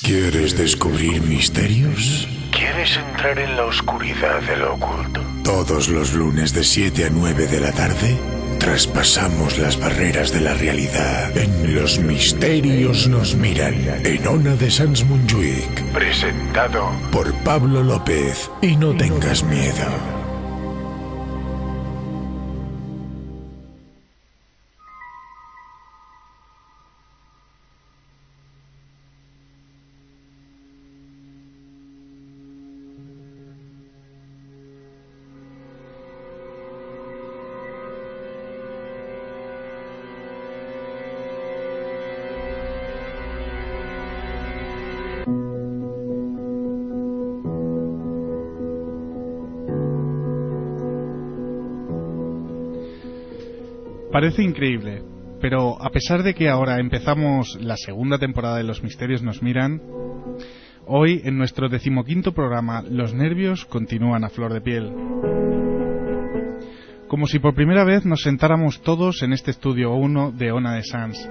¿Quieres descubrir misterios? ¿Quieres entrar en la oscuridad de lo oculto? Todos los lunes de 7 a 9 de la tarde, traspasamos las barreras de la realidad en Los Misterios Nos Miran, en Ona de Sans Montjuïc. Presentado por Pablo López. Y no tengas miedo. Parece increíble, pero a pesar de que ahora empezamos la segunda temporada de Los Misterios Nos Miran, hoy en nuestro 15º programa los nervios continúan a flor de piel. Como si por primera vez nos sentáramos todos en este estudio 1 de Ona de Sans.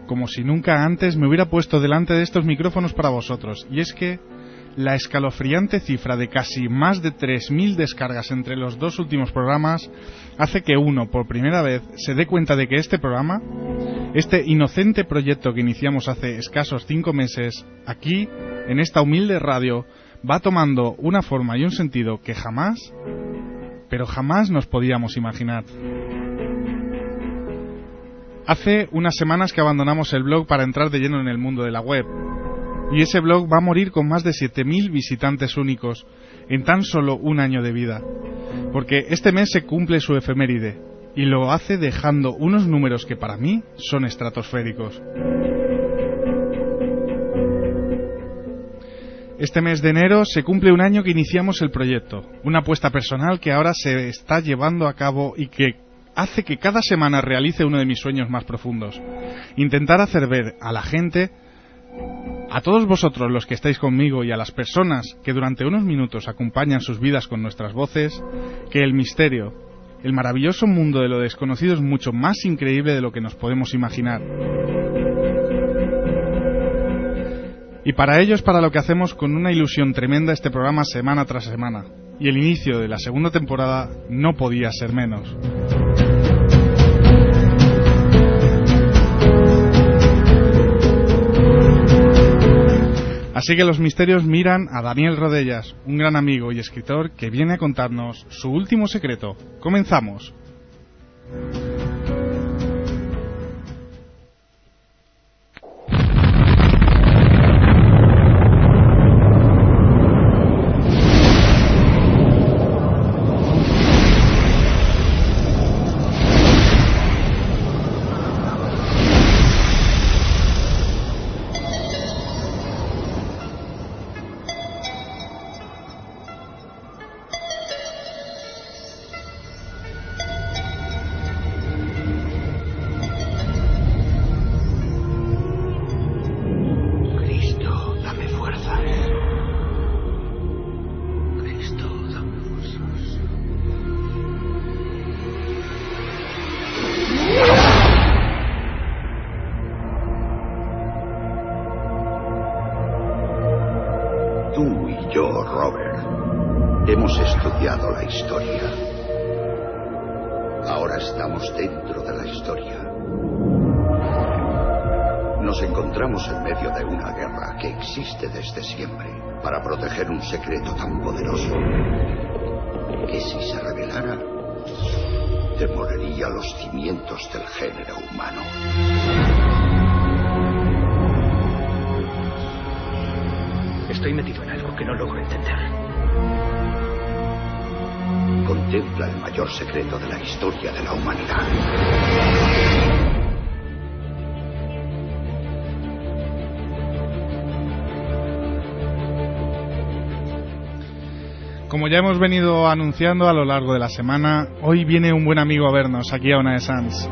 Como si nunca antes me hubiera puesto delante de estos micrófonos para vosotros. Y es que la escalofriante cifra de casi más de 3.000 descargas entre los dos últimos programas hace que uno, por primera vez, se dé cuenta de que este programa, este inocente proyecto que iniciamos hace escasos 5 meses, aquí, en esta humilde radio, va tomando una forma y un sentido que jamás, pero jamás nos podíamos imaginar. Hace unas semanas que abandonamos el blog para entrar de lleno en el mundo de la web. Y ese blog va a morir con más de 7.000 visitantes únicos en tan solo un año de vida. Porque este mes se cumple su efeméride y lo hace dejando unos números que para mí son estratosféricos. Este mes de enero se cumple un año que iniciamos el proyecto, una apuesta personal que ahora se está llevando a cabo y que hace que cada semana realice uno de mis sueños más profundos: intentar hacer ver a la gente, a todos vosotros los que estáis conmigo y a las personas que durante unos minutos acompañan sus vidas con nuestras voces, que el misterio, el maravilloso mundo de lo desconocido es mucho más increíble de lo que nos podemos imaginar. Y para ello es para lo que hacemos con una ilusión tremenda este programa semana tras semana. Y el inicio de la segunda temporada no podía ser menos. Así que los misterios miran a Daniel Rodellas, un gran amigo y escritor que viene a contarnos su último secreto. ¡Comenzamos! Desde siempre, para proteger un secreto tan poderoso que si se revelara demoraría los cimientos del género humano. Estoy metido en algo que no logro entender. Contempla el mayor secreto de la historia de la humanidad. Como ya hemos venido anunciando a lo largo de la semana, hoy viene un buen amigo a vernos aquí a Ona de Sans.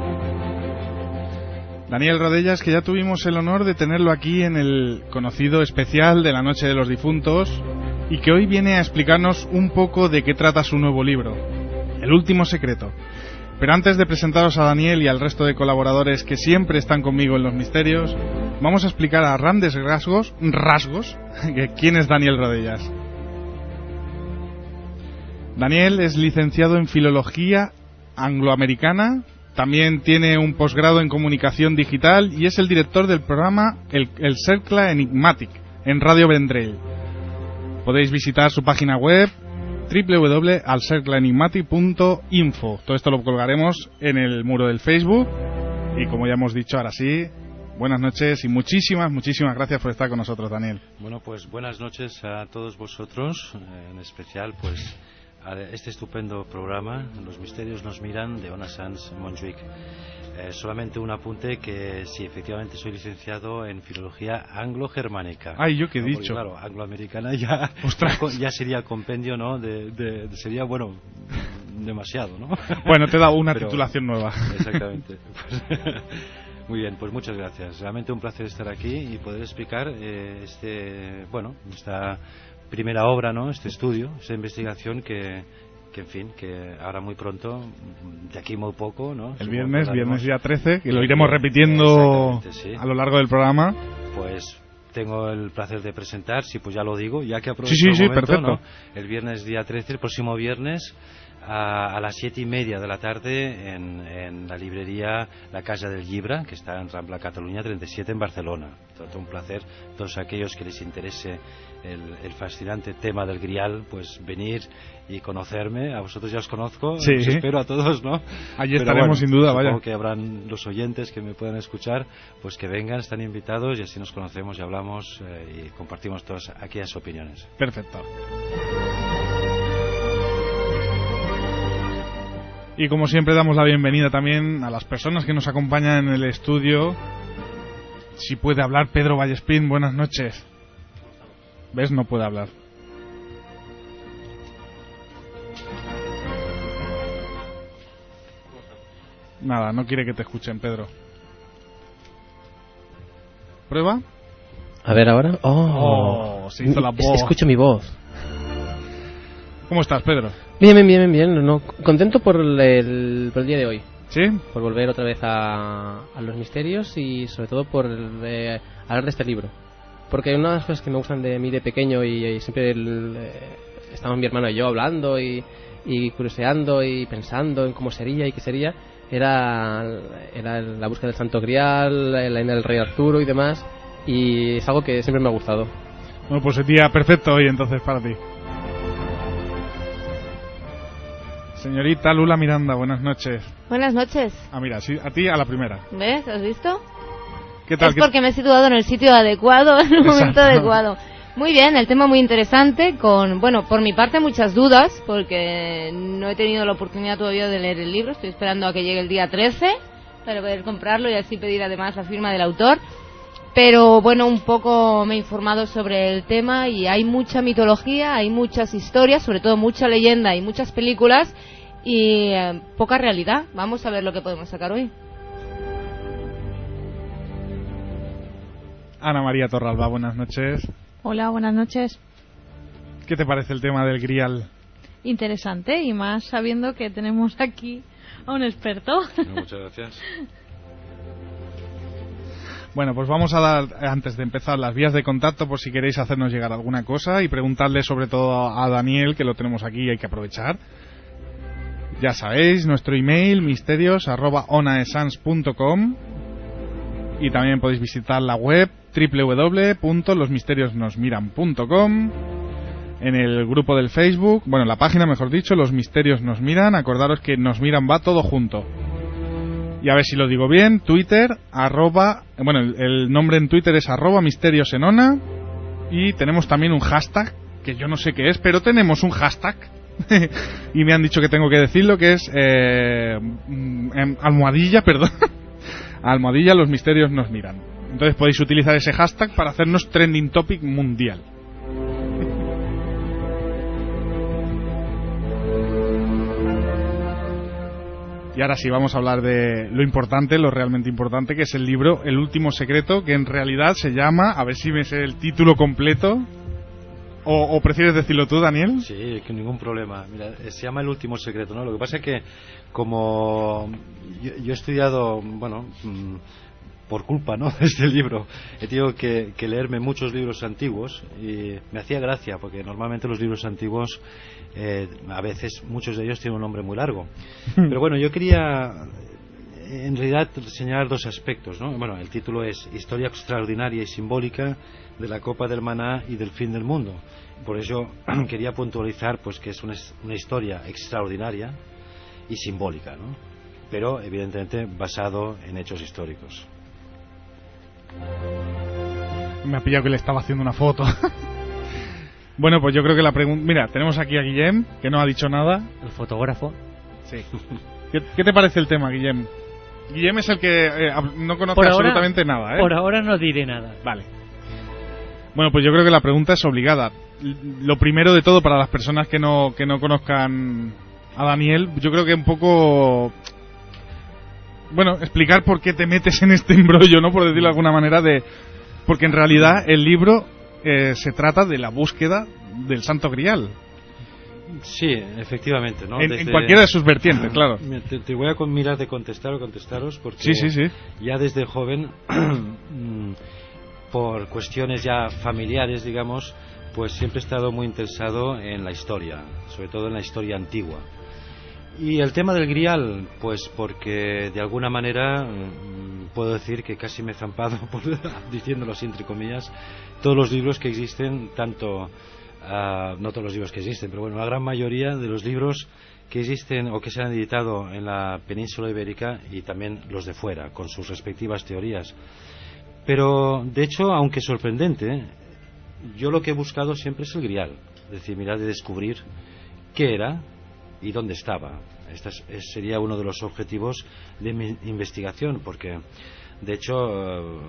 Daniel Rodellas, que ya tuvimos el honor de tenerlo aquí en el conocido especial de la Noche de los Difuntos y que hoy viene a explicarnos un poco de qué trata su nuevo libro, El Último Secreto. Pero antes de presentaros a Daniel y al resto de colaboradores que siempre están conmigo en Los Misterios, vamos a explicar a grandes rasgos quién es Daniel Rodellas. Daniel es licenciado en Filología Angloamericana, también tiene un posgrado en Comunicación Digital y es el director del programa El Cercle Enigmatic en Radio Vendrell. Podéis visitar su página web www.alcercleenigmatic.info. Todo esto lo colgaremos en el muro del Facebook. Y como ya hemos dicho, ahora sí, buenas noches y muchísimas gracias por estar con nosotros, Daniel. Bueno, pues buenas noches a todos vosotros, en especial pues a este estupendo programa, Los Misterios nos miran, de Ona Sanz Montjuïc. Solamente un apunte, que sí, efectivamente soy licenciado en Filología Anglo-Germánica. Ay, ¿yo qué he dicho? Porque, claro, angloamericana ya, ya sería compendio, ¿no? Sería, bueno, demasiado, ¿no? Bueno, te he dado una titulación nueva. Exactamente. Muy bien, pues muchas gracias. Realmente un placer estar aquí y poder explicar esta primera obra, ¿no? Este estudio, esta investigación que en fin, que ahora muy pronto, de aquí muy poco, ¿no? El viernes día 13, que lo iremos repitiendo sí, a lo largo del programa. Pues tengo el placer de presentar, sí, pues ya lo digo, ya que aprovecho el momento, perfecto. ¿no? El viernes día 13, el próximo viernes, a las 7:30 de la tarde en la librería La Casa del Llibre, que está en Rambla Cataluña 37 en Barcelona. Todo un placer, todos aquellos que les interese el fascinante tema del Grial, pues venir y conocerme. A vosotros ya os conozco, sí. Os espero a todos, ¿no? Allí estaremos, sin duda, vaya. Que habrán los oyentes que me puedan escuchar, pues que vengan, están invitados y así nos conocemos y hablamos y compartimos todas aquellas opiniones. Perfecto. Y como siempre damos la bienvenida también a las personas que nos acompañan en el estudio. Si puede hablar Pedro Vallespín, buenas noches. ¿Ves? No puede hablar. Nada, no quiere que te escuchen, Pedro. ¿Prueba? A ver, ahora. Oh, se hizo la voz. Escucho mi voz. ¿Cómo estás, Pedro? Bien. No, contento por el día de hoy. ¿Sí? Por volver otra vez a los misterios y sobre todo por hablar de este libro. Porque una de las cosas que me gustan de mí de pequeño y siempre estábamos mi hermano y yo hablando y curioseando y pensando en cómo sería y qué sería, era la búsqueda del Santo Grial, la leyenda del Rey Arturo y demás, y es algo que siempre me ha gustado. Bueno, pues el día perfecto hoy entonces para ti. Señorita Lula Miranda, buenas noches. Buenas noches. Ah, mira, sí, a ti a la primera. ¿Ves? ¿Has visto? ¿Qué tal? Es porque me he situado en el sitio adecuado, en el momento adecuado. Muy bien, el tema muy interesante, con, bueno, por mi parte muchas dudas, porque no he tenido la oportunidad todavía de leer el libro, estoy esperando a que llegue el día 13 para poder comprarlo y así pedir además la firma del autor. Pero bueno, un poco me he informado sobre el tema y hay mucha mitología, hay muchas historias, sobre todo mucha leyenda y muchas películas y poca realidad. Vamos a ver lo que podemos sacar hoy. Ana María Torralba, buenas noches. Hola, buenas noches. ¿Qué te parece el tema del Grial? Interesante, y más sabiendo que tenemos aquí a un experto. Muchas gracias. Bueno, pues vamos a dar, antes de empezar, las vías de contacto por si queréis hacernos llegar alguna cosa y preguntarle sobre todo a Daniel, que lo tenemos aquí y hay que aprovechar. Ya sabéis, nuestro email, misterios@onaesans.com, y también podéis visitar la web www.losmisteriosnosmiran.com, en el grupo del Facebook, bueno, en la página mejor dicho, Los Misterios Nos Miran. Acordaros que Nos Miran va todo junto. Y a ver si lo digo bien, Twitter, el nombre en Twitter es @misteriosenona, y tenemos también un hashtag, que yo no sé qué es, pero tenemos un hashtag, y me han dicho que tengo que decirlo, que es almohadilla Los Misterios Nos Miran. Entonces podéis utilizar ese hashtag para hacernos trending topic mundial. Y ahora sí, vamos a hablar de lo importante, lo realmente importante, que es el libro El Último Secreto, que en realidad se llama, a ver si me sé el título completo, o prefieres decirlo tú, Daniel. Sí, que ningún problema. Mira, se llama El Último Secreto, ¿no? Lo que pasa es que como yo he estudiado, bueno, por culpa, ¿no?, de este libro, he tenido que leerme muchos libros antiguos y me hacía gracia porque normalmente los libros antiguos a veces muchos de ellos tienen un nombre muy largo. Pero bueno, yo quería en realidad señalar dos aspectos, ¿no? Bueno, el título es Historia extraordinaria y simbólica de la Copa del Maná y del fin del mundo. Por eso quería puntualizar pues que es una historia extraordinaria y simbólica, ¿no?, pero evidentemente basado en hechos históricos. Me ha pillado que le estaba haciendo una foto. Bueno, pues yo creo que la pregunta... Mira, tenemos aquí a Guillem, que no ha dicho nada. El fotógrafo. Sí. ¿Qué te parece el tema, Guillem? Guillem es el que no conoce absolutamente nada, ¿eh? Por ahora no diré nada. Vale. Bueno, pues yo creo que la pregunta es obligada. Lo primero de todo, para las personas que no conozcan a Daniel, yo creo que un poco... Bueno, explicar por qué te metes en este embrollo, ¿no?, por decirlo de alguna manera, porque en realidad el libro se trata de la búsqueda del Santo Grial. Sí, efectivamente, ¿no? En cualquiera de sus vertientes, claro. Te voy a mirar de contestar o contestaros porque sí. Ya desde joven, por cuestiones ya familiares, digamos, pues siempre he estado muy interesado en la historia, sobre todo en la historia antigua. Y el tema del Grial, pues porque de alguna manera puedo decir que casi me he zampado, diciéndolo así entre comillas, todos los libros que existen, tanto, no todos los libros que existen, pero bueno, la gran mayoría de los libros que existen o que se han editado en la península ibérica y también los de fuera, con sus respectivas teorías. Pero, de hecho, aunque sorprendente, yo lo que he buscado siempre es el Grial, es decir, mirar de descubrir qué era y dónde estaba. Este sería uno de los objetivos de mi investigación, porque de hecho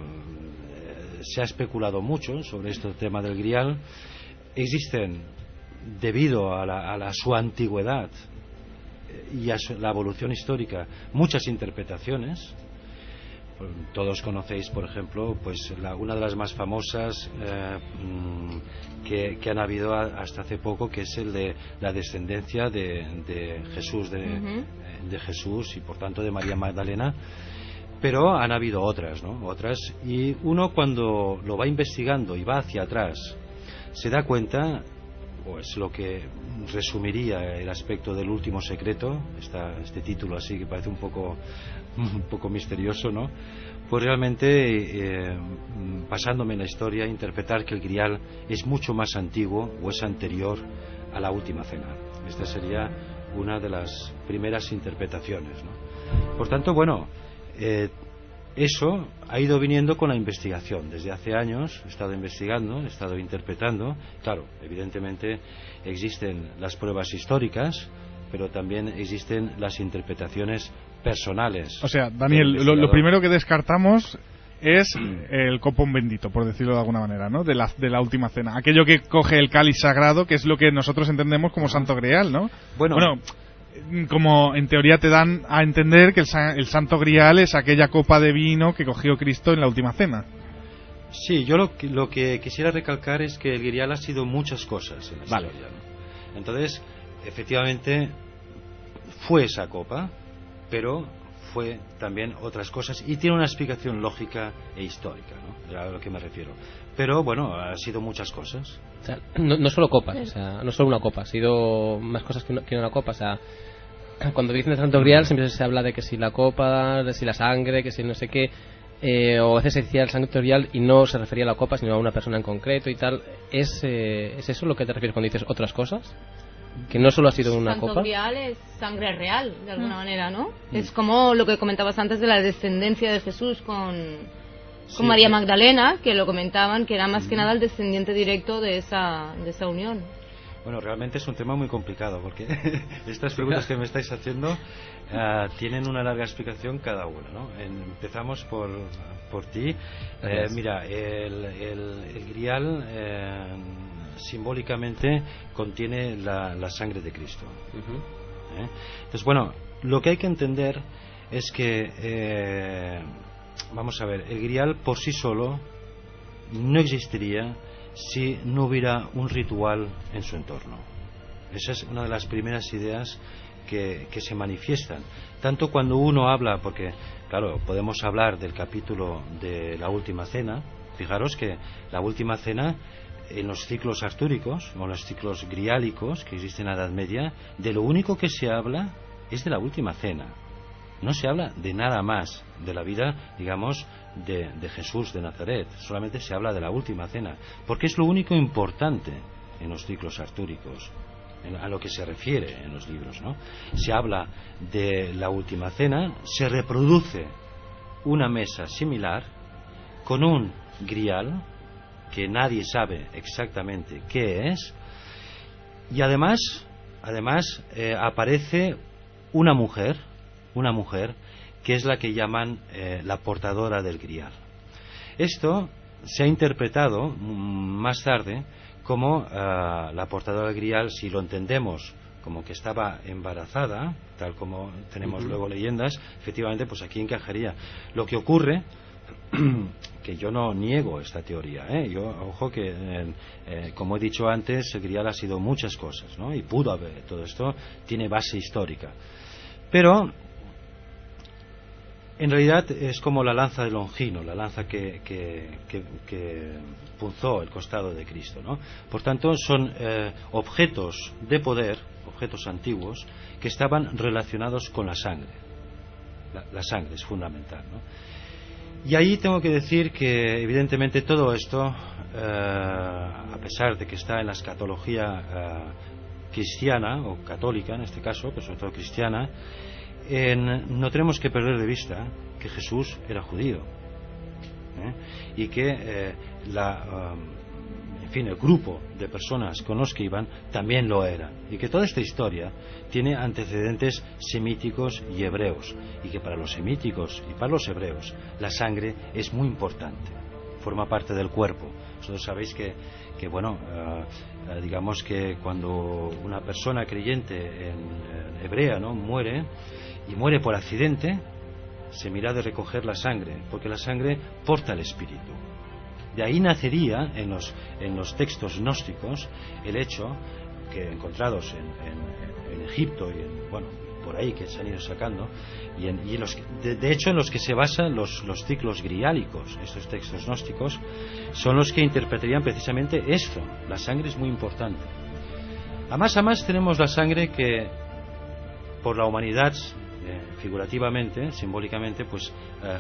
se ha especulado mucho sobre este tema del Grial. Existen, debido a su antigüedad y a la evolución histórica, muchas interpretaciones. Todos conocéis, por ejemplo, pues una de las más famosas que han habido hasta hace poco, que es el de la descendencia de Jesús, de Jesús y por tanto de María Magdalena. Pero han habido otras, ¿no? Y uno, cuando lo va investigando y va hacia atrás, se da cuenta, o es lo que resumiría el aspecto del último secreto, este título así que parece un poco misterioso, ¿no? Pues realmente, basándome en la historia, interpretar que el Grial es mucho más antiguo o es anterior a la Última Cena. Esta sería una de las primeras interpretaciones, ¿no? Por tanto, bueno, eso ha ido viniendo con la investigación. Desde hace años he estado investigando, he estado interpretando. Claro, evidentemente existen las pruebas históricas, pero también existen las interpretaciones personales. O sea, Daniel, lo primero que descartamos es el copón bendito, por decirlo de alguna manera, ¿no? De la Última Cena. Aquello que coge el cáliz sagrado, que es lo que nosotros entendemos como Santo Grial, ¿no? Bueno, como en teoría te dan a entender que el Santo Grial es aquella copa de vino que cogió Cristo en la Última Cena. Sí, yo lo que quisiera recalcar es que el Grial ha sido muchas cosas en la historia, ¿no? Entonces, efectivamente, fue esa copa, pero fue también otras cosas y tiene una explicación lógica e histórica, ¿no? Es a lo que me refiero. Pero bueno, ha sido muchas cosas. O sea, no solo copas, o sea, no solo una copa, ha sido más cosas que una copa. O sea, cuando dicen el Santo Grial siempre se habla de que si la copa, de si la sangre, que si no sé qué, o a veces se decía el Santo Grial y no se refería a la copa sino a una persona en concreto y tal. ¿Es eso lo que te refieres cuando dices otras cosas? Que no solo ha sido una copa. Santo Grial es sangre real, de alguna manera, ¿no? Es como lo que comentabas antes de la descendencia de Jesús con María Magdalena, que lo comentaban, que era más que nada el descendiente directo de esa unión. Bueno, realmente es un tema muy complicado, porque estas preguntas que me estáis haciendo tienen una larga explicación cada una, ¿no? Empezamos por ti. Mira, el Grial simbólicamente contiene la sangre de Cristo. Entonces, bueno, lo que hay que entender es que, vamos a ver, el Grial por sí solo no existiría si no hubiera un ritual en su entorno. Esa es una de las primeras ideas que se manifiestan. Tanto cuando uno habla, porque claro, podemos hablar del capítulo de la Última Cena. Fijaros que la Última Cena, en los ciclos artúricos o en los ciclos griálicos que existen en la Edad Media, de lo único que se habla es de la Última Cena. No se habla de nada más de la vida, digamos, de Jesús de Nazaret. Solamente se habla de la Última Cena, porque es lo único importante en los ciclos artúricos, a lo que se refiere en los libros, ¿no? Se habla de la Última Cena, se reproduce una mesa similar con un grial que nadie sabe exactamente qué es, y además aparece una mujer que es la que llaman la portadora del grial. Esto se ha interpretado más tarde como la portadora del grial, si lo entendemos como que estaba embarazada, tal como tenemos luego leyendas, efectivamente pues aquí encajaría. Lo que ocurre, que yo no niego esta teoría, yo, ojo que como he dicho antes, el grial ha sido muchas cosas, ¿no? Y pudo haber, todo esto tiene base histórica, pero en realidad es como la lanza de Longino, la lanza que punzó el costado de Cristo, ¿no? Por tanto, son objetos de poder, objetos antiguos, que estaban relacionados con la sangre. La sangre es fundamental, ¿no? Y ahí tengo que decir que, evidentemente, todo esto, a pesar de que está en la escatología cristiana, o católica en este caso, pero sobre todo cristiana, no tenemos que perder de vista que Jesús era judío, y que el grupo de personas con los que iban también lo era, y que toda esta historia tiene antecedentes semíticos y hebreos, y que para los semíticos y para los hebreos la sangre es muy importante, forma parte del cuerpo. Vosotros sabéis que digamos que cuando una persona creyente en hebrea, ¿no?, muere, y muere por accidente, se mira de recoger la sangre, porque la sangre porta el espíritu. De ahí nacería en los textos gnósticos el hecho que encontrados en Egipto y por ahí que se han ido sacando, y de hecho en los que se basan los ciclos griálicos. Estos textos gnósticos son los que interpretarían precisamente esto. La sangre es muy importante. A más tenemos la sangre que por la humanidad, figurativamente, simbólicamente, pues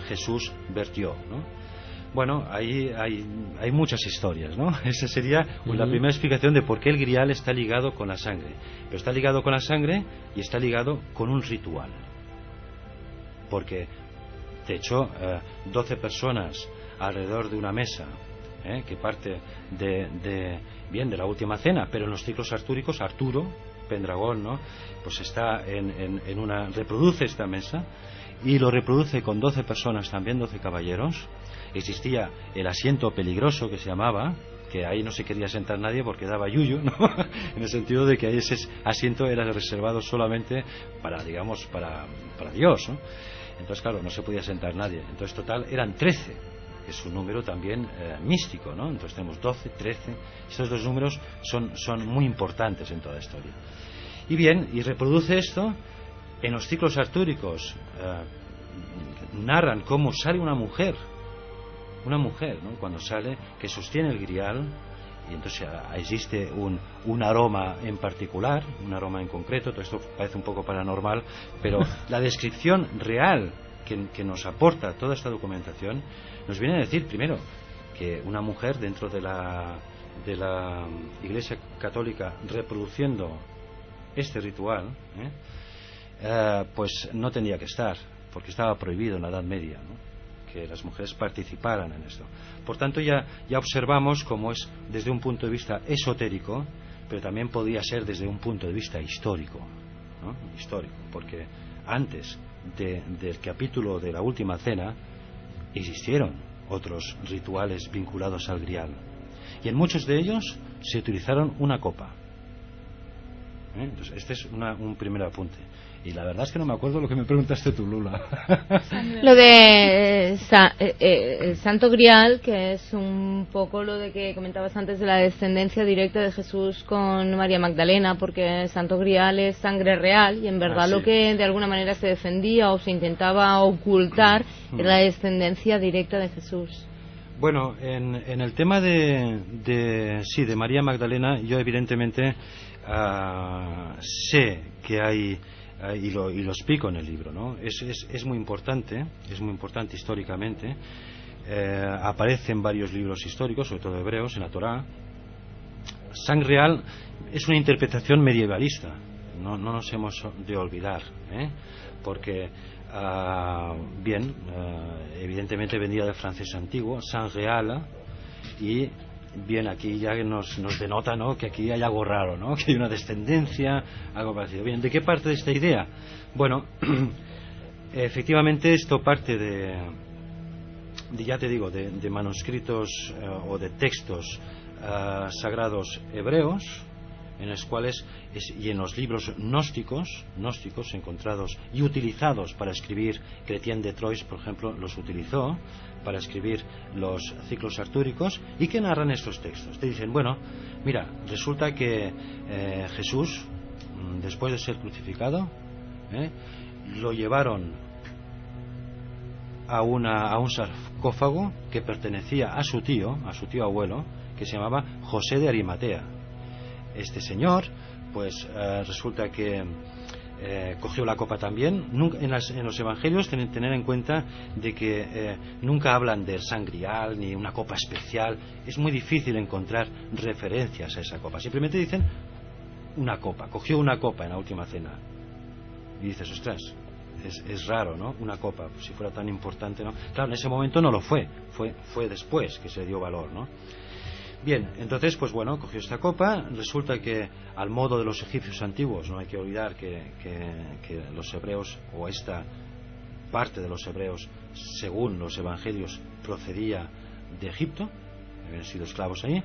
Jesús vertió, ¿no? Bueno, ahí hay muchas historias, ¿no? Esa sería la primera explicación de por qué el grial está ligado con la sangre. Pero está ligado con la sangre y está ligado con un ritual. Porque, de hecho, 12 personas alrededor de una mesa, que parte de la Última Cena, pero en los ciclos artúricos, Arturo, Pendragón, ¿no?, pues está reproduce esta mesa, y lo reproduce con 12 personas también, 12 caballeros. Existía el asiento peligroso que se llamaba, que ahí no se quería sentar nadie porque daba yuyu, ¿no? En el sentido de que ese asiento era reservado solamente para Dios, ¿no? Entonces, claro, no se podía sentar nadie. Entonces, total, eran 13, que es un número también místico, ¿no? Entonces tenemos 12, 13, estos dos números son muy importantes en toda la historia. Y reproduce esto en los ciclos artúricos. Narran cómo sale una mujer, ¿no?, cuando sale, que sostiene el grial, y entonces existe un aroma en particular, un aroma en concreto. Todo esto parece un poco paranormal, pero la descripción real que nos aporta toda esta documentación nos viene a decir, primero, que una mujer dentro de la Iglesia Católica reproduciendo este ritual, pues no tendría que estar, porque estaba prohibido en la Edad Media, ¿no?, que las mujeres participaran en esto. Por tanto, ya observamos cómo es desde un punto de vista esotérico, pero también podría ser desde un punto de vista histórico, ¿no? Histórico, porque antes del capítulo de la Última Cena existieron otros rituales vinculados al grial, y en muchos de ellos se utilizaron una copa. Entonces, este es un primer apunte. Y la verdad es que no me acuerdo lo que me preguntaste tú, Lula. Lo de el Santo Grial, que es un poco lo de que comentabas antes de la descendencia directa de Jesús con María Magdalena, porque el Santo Grial es sangre real y en verdad lo que de alguna manera se defendía o se intentaba ocultar era la descendencia directa de Jesús. Bueno, en el tema de María Magdalena, yo evidentemente sé que hay, y lo explico en el libro, ¿no? Es muy importante históricamente. Aparece en varios libros históricos, sobre todo hebreos, en la Torá. Sangre real es una interpretación medievalista, no nos hemos de olvidar, porque evidentemente vendría del francés antiguo, sang real, y bien, aquí ya nos denota, ¿no?, que aquí hay algo raro, ¿no?, que hay una descendencia, algo parecido. Bien, ¿de qué parte de esta idea? Bueno, efectivamente esto parte de ya te digo, de manuscritos o de textos sagrados hebreos, en los cuales y en los libros gnósticos encontrados y utilizados para escribir. Chrétien de Troyes, por ejemplo, los utilizó para escribir los ciclos artúricos, y que narran estos textos. Te dicen, bueno, mira, resulta que Jesús, después de ser crucificado, lo llevaron a un sarcófago que pertenecía a su tío abuelo, que se llamaba José de Arimatea. Este señor, pues resulta que cogió la copa también. En los evangelios tener en cuenta de que nunca hablan del sangrial ni una copa especial. Es muy difícil encontrar referencias a esa copa. Simplemente dicen una copa. Cogió una copa en la última cena. Y dices, ostras, es raro, ¿no? Una copa, si fuera tan importante, ¿no? Claro, en ese momento no lo fue después que se dio valor, ¿no? Bien, entonces, pues bueno, cogió esta copa. Resulta que, al modo de los egipcios antiguos, no hay que olvidar que los hebreos, o esta parte de los hebreos, según los evangelios, procedía de Egipto, habían sido esclavos ahí,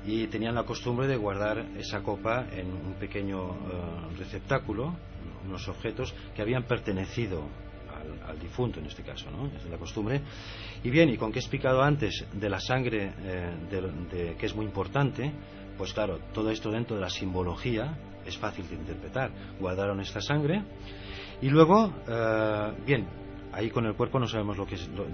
y tenían la costumbre de guardar esa copa en un pequeño receptáculo, unos objetos que habían pertenecido al difunto, en este caso, ¿no? Es la costumbre. Y bien, y con que he explicado antes de la sangre, que es muy importante, pues claro, todo esto dentro de la simbología es fácil de interpretar. Guardaron esta sangre y luego, bien, ahí con el cuerpo no sabemos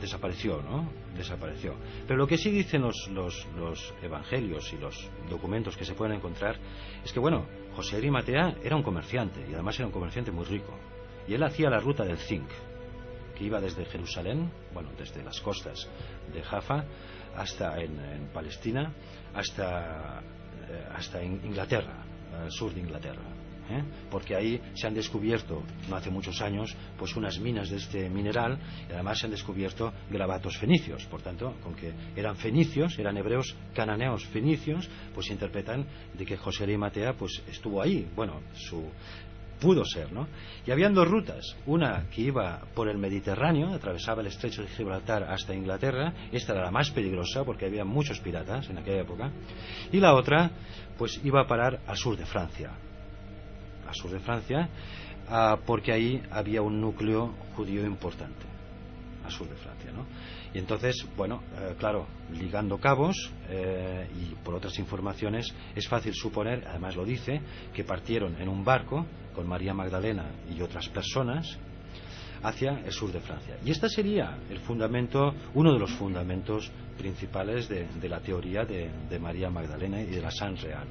desapareció, ¿no? Desapareció. Pero lo que sí dicen los evangelios y los documentos que se pueden encontrar es que, bueno, José de Arimatea era un comerciante, y además era un comerciante muy rico, y él hacía la ruta del zinc, que iba desde Jerusalén, bueno, desde las costas de Jaffa hasta en Palestina, hasta Inglaterra, al sur de Inglaterra, porque ahí se han descubierto, no hace muchos años, pues unas minas de este mineral, y además se han descubierto grabatos fenicios. Por tanto, con que eran fenicios, eran hebreos cananeos fenicios, pues se interpretan de que José de Arimatea pues estuvo ahí. Bueno, pudo ser, ¿no? Y habían dos rutas, una que iba por el Mediterráneo, atravesaba el estrecho de Gibraltar hasta Inglaterra. Esta era la más peligrosa porque había muchos piratas en aquella época, y la otra pues iba a parar al sur de Francia, porque ahí había un núcleo judío importante, al sur de Francia, ¿no? Y entonces, bueno, claro, ligando cabos y por otras informaciones, es fácil suponer, además lo dice, que partieron en un barco con María Magdalena y otras personas hacia el sur de Francia. Y este sería uno de los fundamentos principales de la teoría de María Magdalena y de la Sangre Real.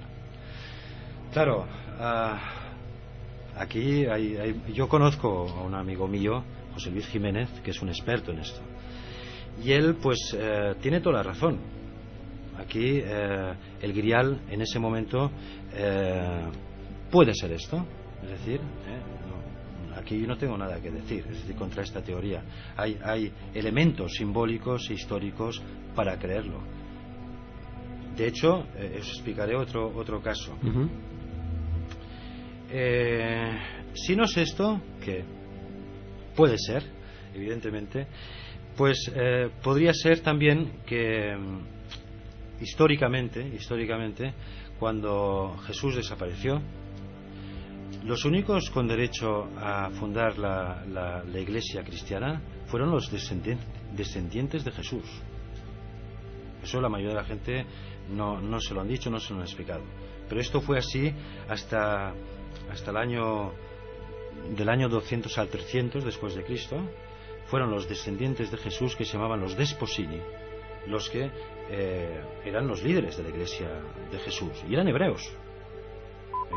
Claro, aquí yo conozco a un amigo mío, José Luis Jiménez, que es un experto en esto, y él pues tiene toda la razón. Aquí el grial en ese momento puede ser esto, es decir, aquí yo no tengo nada que decir, es decir, contra esta teoría. Hay elementos simbólicos e históricos para creerlo. De hecho, os explicaré otro caso. Si no es esto, que puede ser, evidentemente, pues podría ser también que históricamente, cuando Jesús desapareció, Los únicos con derecho a fundar la iglesia cristiana fueron los descendientes de Jesús. Eso la mayoría de la gente no se lo han dicho, no se lo han explicado. Pero esto fue así hasta el año 200 al 300 después de Cristo. Fueron los descendientes de Jesús, que se llamaban los Desposini, los que eran los líderes de la iglesia de Jesús, y eran hebreos.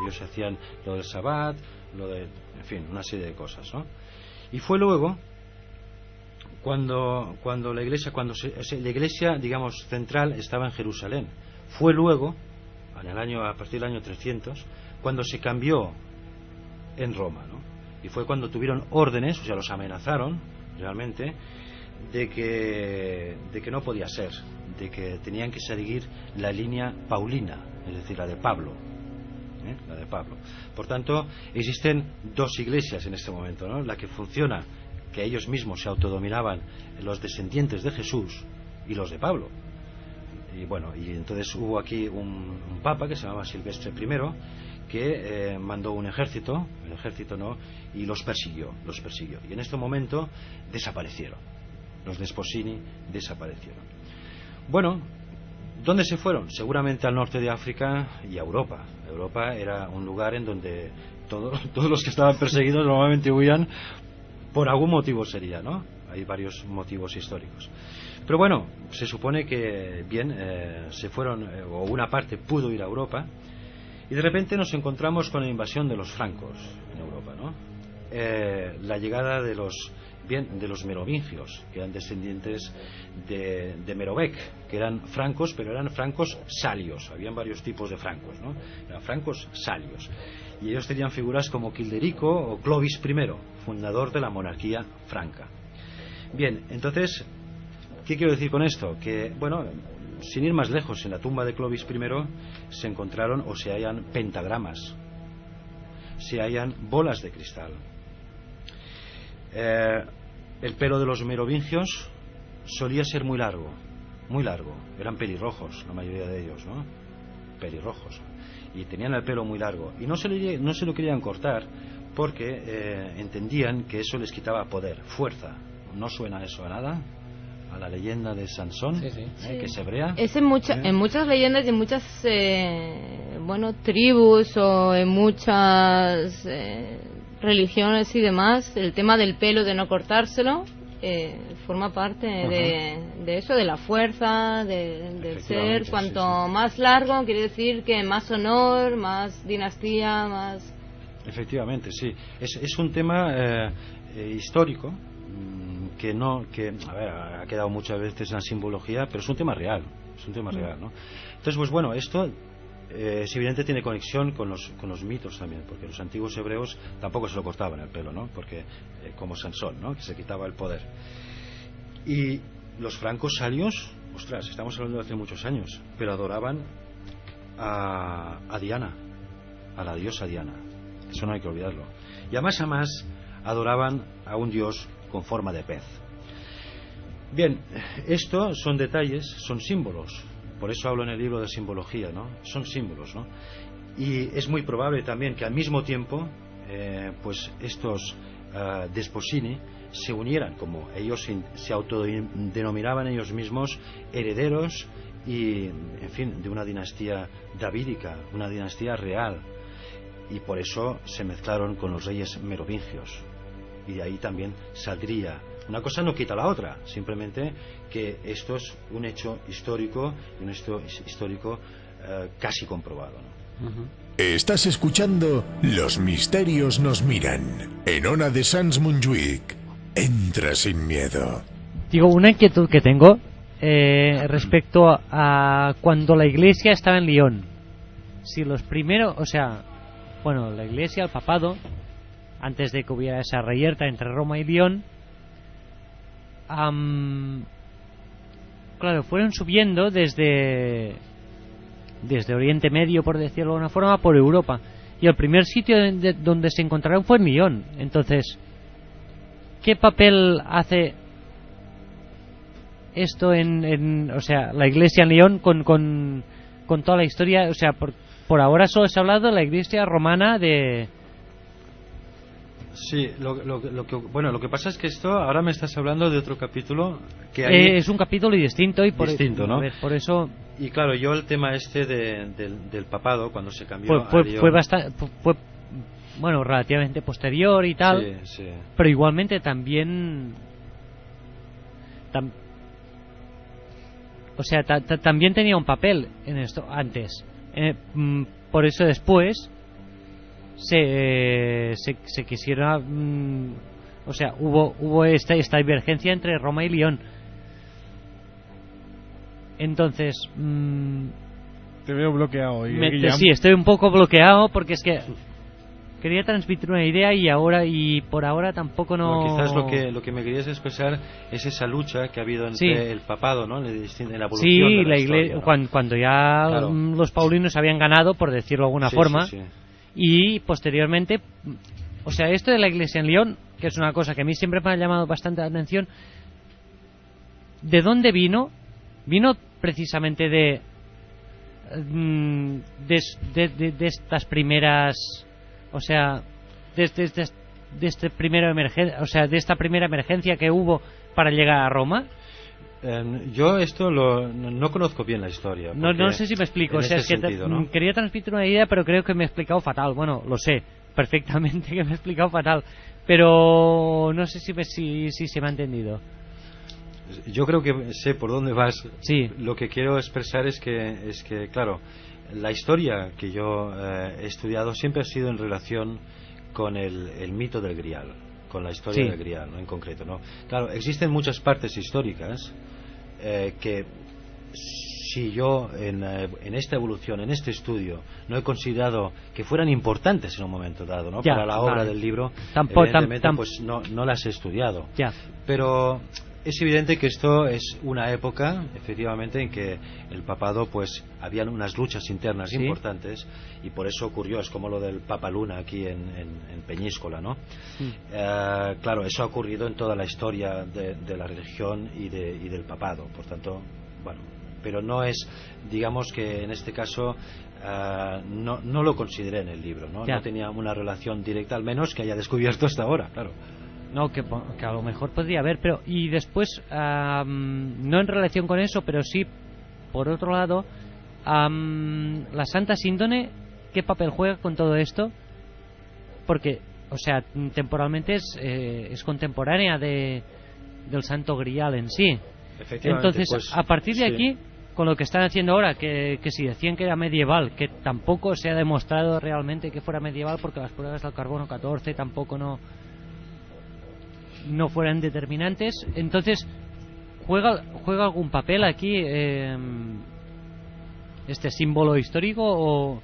Ellos hacían lo del Sabbat, en fin, una serie de cosas, ¿no? Y fue luego cuando la iglesia, digamos, central estaba en Jerusalén. Fue luego, a partir del año 300, cuando se cambió en Roma, ¿no? Y fue cuando tuvieron órdenes, o sea, los amenazaron realmente de que no podía ser, de que tenían que seguir la línea paulina, es decir, la de Pablo. La de Pablo. Por tanto, existen dos iglesias en este momento, ¿no? La que funciona, que ellos mismos se autodominaban, los descendientes de Jesús, y los de Pablo. Y bueno, y entonces hubo aquí un papa que se llamaba Silvestre I, que mandó un ejército, y los persiguió. Y en este momento desaparecieron. Los Desposini desaparecieron. Bueno, ¿dónde se fueron? Seguramente al norte de África y a Europa. Europa era un lugar en donde todos los que estaban perseguidos normalmente huían, por algún motivo sería, ¿no? Hay varios motivos históricos. Pero bueno, se supone que se fueron, o una parte pudo ir a Europa, y de repente nos encontramos con la invasión de los francos en Europa, ¿no? La llegada de los merovingios, que eran descendientes de Merovec, que eran francos, pero eran francos salios. Habían varios tipos de francos, ¿no? Eran francos salios. Y ellos tenían figuras como Childerico o Clovis I, fundador de la monarquía franca. Bien, entonces, ¿qué quiero decir con esto? Que, bueno, sin ir más lejos, en la tumba de Clovis I se encontraron o se hallan pentagramas, se hallan bolas de cristal. El pelo de los merovingios solía ser muy largo, eran pelirrojos la mayoría de ellos, ¿no? Pelirrojos, y tenían el pelo muy largo, y no se lo querían cortar porque entendían que eso les quitaba poder, fuerza. ¿No suena eso a nada? A la leyenda de Sansón, sí. Que es hebrea. Es en muchas leyendas y en muchas tribus o en muchas religiones y demás, el tema del pelo, de no cortárselo, forma parte de eso, de la fuerza, del ser. Cuanto más largo, quiere decir que más honor, más dinastía, más... Efectivamente, sí. Es un tema histórico que a ver, ha quedado muchas veces en la simbología, pero es un tema real, ¿no? Entonces, pues bueno, esto es evidente, tiene conexión con los mitos también, porque los antiguos hebreos tampoco se lo cortaban el pelo, ¿no? Porque como Sansón, ¿no? Que se quitaba el poder. Y los francos salios, ostras, estamos hablando de hace muchos años, pero adoraban a Diana, a la diosa Diana. Eso no hay que olvidarlo. Y además adoraban a un dios con forma de pez. Bien, esto son detalles, son símbolos. Por eso hablo en el libro de simbología, ¿no? Son símbolos, ¿no? Y es muy probable también que al mismo tiempo, pues estos Desposini se unieran, como ellos se autodenominaban ellos mismos herederos y, en fin, de una dinastía davídica, una dinastía real. Y por eso se mezclaron con los reyes merovingios. Y de ahí también saldría. Una cosa no quita la otra, simplemente que esto es un hecho histórico, y un hecho histórico casi comprobado, ¿no? Estás escuchando Los Misterios nos miran, en Ona de Sans Montjuïc. Entra sin miedo. Digo, una inquietud que tengo respecto a cuando la iglesia estaba en Lyon. Si los primeros, o sea, bueno, la iglesia, el papado, antes de que hubiera esa reyerta entre Roma y Lyon, claro, fueron subiendo desde Oriente Medio, por decirlo de alguna forma, por Europa, y el primer sitio donde se encontraron fue en Lyon. Entonces, ¿qué papel hace esto o sea, la iglesia en Lyon con toda la historia? O sea, por ahora solo se ha hablado de la iglesia romana de Sí, lo que pasa es que esto, ahora me estás hablando de otro capítulo que hay... es un capítulo distinto y distinto, ¿no? Por eso... Y claro, yo el tema del papado, cuando se cambió fue bastante... Fue, bueno, relativamente posterior y tal, sí. Pero igualmente también... O sea, también tenía un papel en esto antes. Por eso después se quisieron... o sea, hubo esta divergencia entre Roma y Lyon. Entonces... te veo bloqueado. Sí, estoy un poco bloqueado porque es que... Quería transmitir una idea y por ahora tampoco no... Quizás lo que me querías expresar es esa lucha que ha habido entre el papado, ¿no? En la evolución de la iglesia, historia, ¿no? Cuando ya los paulinos habían ganado, por decirlo de alguna forma, y posteriormente... O sea, esto de la iglesia en Lyon, que es una cosa que a mí siempre me ha llamado bastante la atención, ¿de dónde vino? Vino precisamente de estas primeras... O sea, de esta primera emergencia que hubo para llegar a Roma. Yo esto no conozco bien la historia. No sé si me explico. O sea, es que ¿no? Quería transmitir una idea, pero creo que me he explicado fatal. Bueno, lo sé perfectamente que me he explicado fatal, pero no sé si se me ha entendido. Yo creo que sé por dónde vas. Sí. Lo que quiero expresar es que claro, la historia que yo he estudiado siempre ha sido en relación con el mito del Grial, con la historia del Grial, ¿no? En concreto, ¿no? Claro, existen muchas partes históricas que si yo en esta evolución, en este estudio, no he considerado que fueran importantes en un momento dado, ¿no? Para la obra del libro, evidentemente pues no las he estudiado. Pero es evidente que esto es una época, efectivamente, en que el papado, pues, habían unas luchas internas importantes, y por eso ocurrió, es como lo del Papa Luna aquí en Peñíscola, ¿no? Claro, eso ha ocurrido en toda la historia de la religión y del papado, por tanto, bueno, pero no es, digamos que en este caso no lo consideré en el libro, ¿no? No tenía una relación directa, al menos que haya descubierto hasta ahora, claro. No, que a lo mejor podría haber, pero y después, no en relación con eso, pero sí, por otro lado, la Santa Síndone, ¿qué papel juega con todo esto? Porque, o sea, temporalmente es contemporánea del Santo Grial en sí. Entonces, pues, a partir de aquí, con lo que están haciendo ahora, que si decían que era medieval, que tampoco se ha demostrado realmente que fuera medieval, porque las pruebas del carbono 14 tampoco no fueran determinantes. Entonces, ¿juega algún papel aquí este símbolo histórico o...?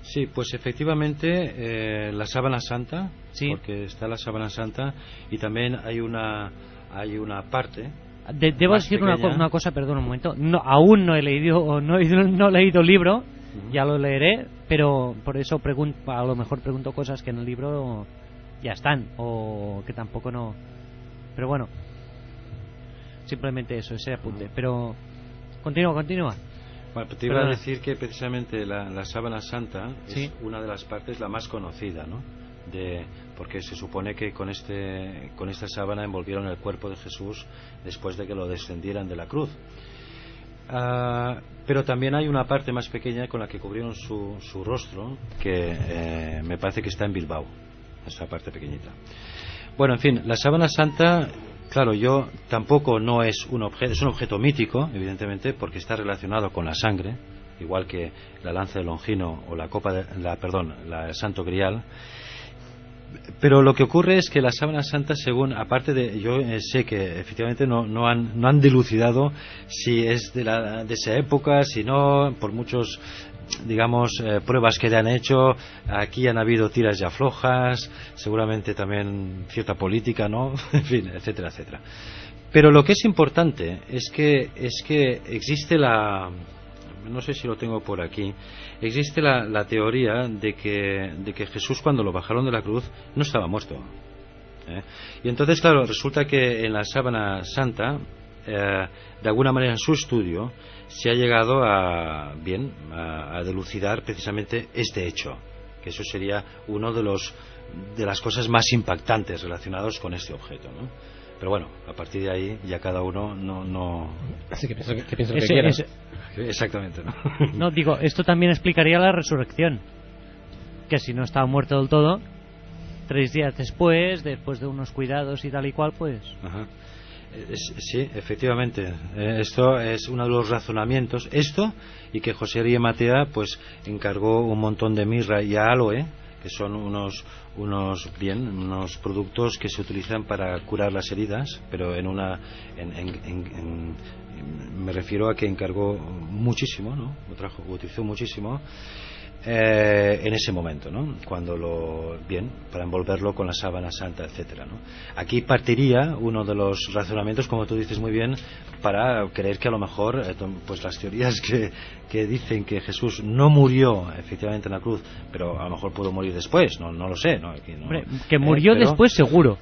Sí, pues efectivamente la sábana santa, porque está la sábana santa, y también hay una parte... Debo decir una cosa, perdón un momento, aún no he leído el libro, ya lo leeré, pero por eso a lo mejor pregunto cosas que en el libro ya están, o que tampoco no... Pero bueno, simplemente eso, ese apunte. Pero continúa. Bueno, te iba a decir que precisamente la sábana santa es una de las partes la más conocida, ¿no? Porque se supone que con esta sábana envolvieron el cuerpo de Jesús después de que lo descendieran de la cruz. Pero también hay una parte más pequeña con la que cubrieron su rostro, que me parece que está en Bilbao, esa parte pequeñita. Bueno, en fin, la sábana santa, claro, tampoco no es un objeto, es un objeto mítico, evidentemente, porque está relacionado con la sangre, igual que la lanza de Longino o la Santo Grial. Pero lo que ocurre es que la sábana santa, aparte de, yo sé que efectivamente no han dilucidado si es de esa época, si no, por muchos, digamos, pruebas que le han hecho. Aquí han habido tiras y aflojas, seguramente también cierta política, ¿no? En fin, etcétera, etcétera. Pero lo que es importante es que existe no sé si lo tengo por aquí, existe la teoría de que Jesús, cuando lo bajaron de la cruz, no estaba muerto. Y entonces, claro, resulta que en la sábana santa, de alguna manera en su estudio, se ha llegado a dilucidar precisamente este hecho, que eso sería uno de los de las cosas más impactantes relacionadas con este objeto, ¿no? Pero bueno, a partir de ahí ya cada uno no... Así que piensa lo que quiera. Exactamente, ¿no? No, digo, esto también explicaría la resurrección. Que si no estaba muerto del todo, 3 días después de unos cuidados y tal y cual, pues... Ajá. Sí, efectivamente. Esto es uno de los razonamientos. Esto, y que José María Matea pues encargó un montón de mirra y aloe, que son unos productos que se utilizan para curar las heridas, pero me refiero a que encargó muchísimo, ¿no? Utilizó muchísimo en ese momento, ¿no? Para envolverlo con la sábana santa, etcétera, ¿no? Aquí partiría uno de los razonamientos, como tú dices muy bien, para creer que a lo mejor pues las teorías que dicen que Jesús no murió efectivamente en la cruz, pero a lo mejor pudo morir después, no lo sé, ¿no? Aquí no, hombre, que murió después seguro.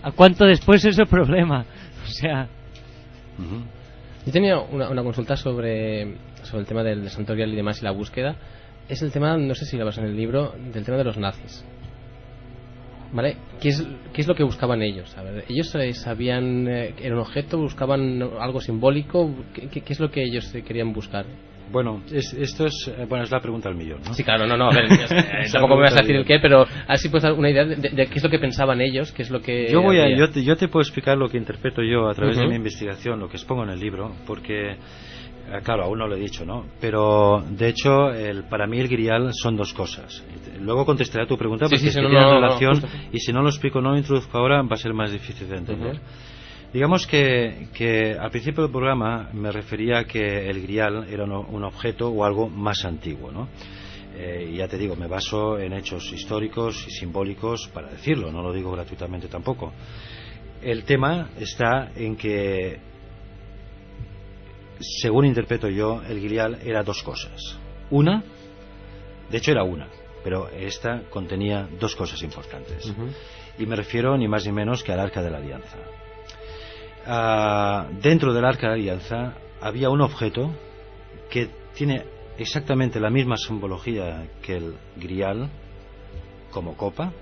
¿A cuánto después es el problema? O sea... Yo tenía una consulta sobre el tema del Santo Grial y demás y la búsqueda. Es el tema, no sé si lo vas en el libro, del tema de los nazis. ¿Vale? ¿Qué es lo que buscaban ellos? A ver, ellos sabían era un objeto, buscaban algo simbólico. ¿Qué es lo que ellos querían buscar? Bueno, esto es la pregunta del millón, ¿no? Sí, claro, no, a ver, tampoco me vas a decir el qué, pero así puedes dar una idea de qué es lo que pensaban ellos, qué es lo que... Yo te puedo explicar lo que interpreto yo a través de mi investigación, lo que expongo en el libro, porque... Claro, aún no lo he dicho, ¿no? Pero, de hecho, para mí el grial son 2 cosas. Luego contestaré a tu pregunta, porque tiene relación, y si no lo explico, no lo introduzco ahora, va a ser más difícil de entender. Digamos que al principio del programa me refería a que el grial era un objeto o algo más antiguo, ¿no? Y ya te digo, me baso en hechos históricos y simbólicos para decirlo, no lo digo gratuitamente tampoco. El tema está en que, según interpreto yo, el grial era 2 cosas. De hecho era una, pero esta contenía 2 cosas importantes. Y me refiero ni más ni menos que al Arca de la Alianza. Dentro del Arca de la Alianza había un objeto que tiene exactamente la misma simbología que el grial, como copa,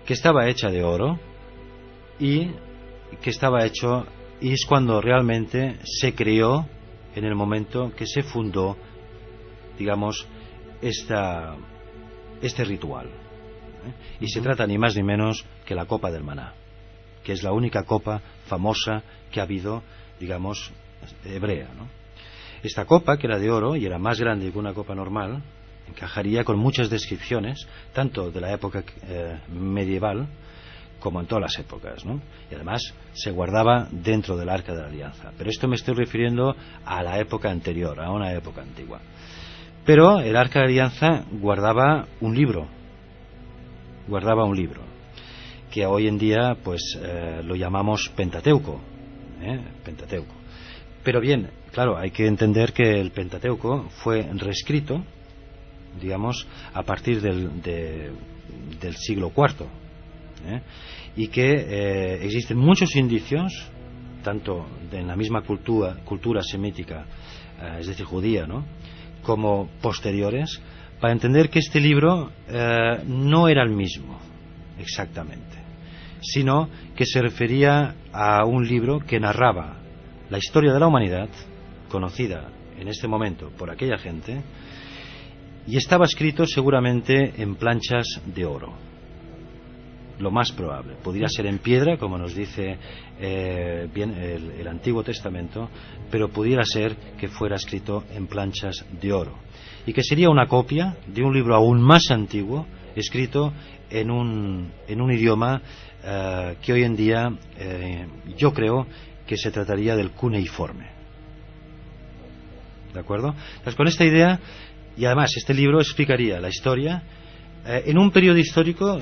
que estaba hecha de oro y que estaba hecho... Y es cuando realmente se creó, en el momento que se fundó, digamos, este ritual. Y se trata ni más ni menos que la copa del maná, que es la única copa famosa que ha habido, digamos, hebrea, ¿no? Esta copa, que era de oro y era más grande que una copa normal, encajaría con muchas descripciones, tanto de la época medieval, como en todas las épocas, ¿no? Y además se guardaba dentro del Arca de la Alianza. Pero esto me estoy refiriendo a la época anterior, a una época antigua. Pero el Arca de la Alianza guardaba un libro, que hoy en día pues lo llamamos Pentateuco, Pero bien, claro, hay que entender que el Pentateuco fue reescrito, digamos, a partir del siglo IV. Y que existen muchos indicios, tanto en la misma cultura semítica, es decir, judía, ¿no?, como posteriores, para entender que este libro no era el mismo exactamente, sino que se refería a un libro que narraba la historia de la humanidad, conocida en este momento por aquella gente, y estaba escrito seguramente en planchas de oro. Lo más probable. Podría ser en piedra, como nos dice bien el Antiguo Testamento, pero pudiera ser que fuera escrito en planchas de oro. Y que sería una copia de un libro aún más antiguo, escrito en un idioma que hoy en día yo creo que se trataría del cuneiforme. ¿De acuerdo? Entonces, con esta idea, y además este libro explicaría la historia en un periodo histórico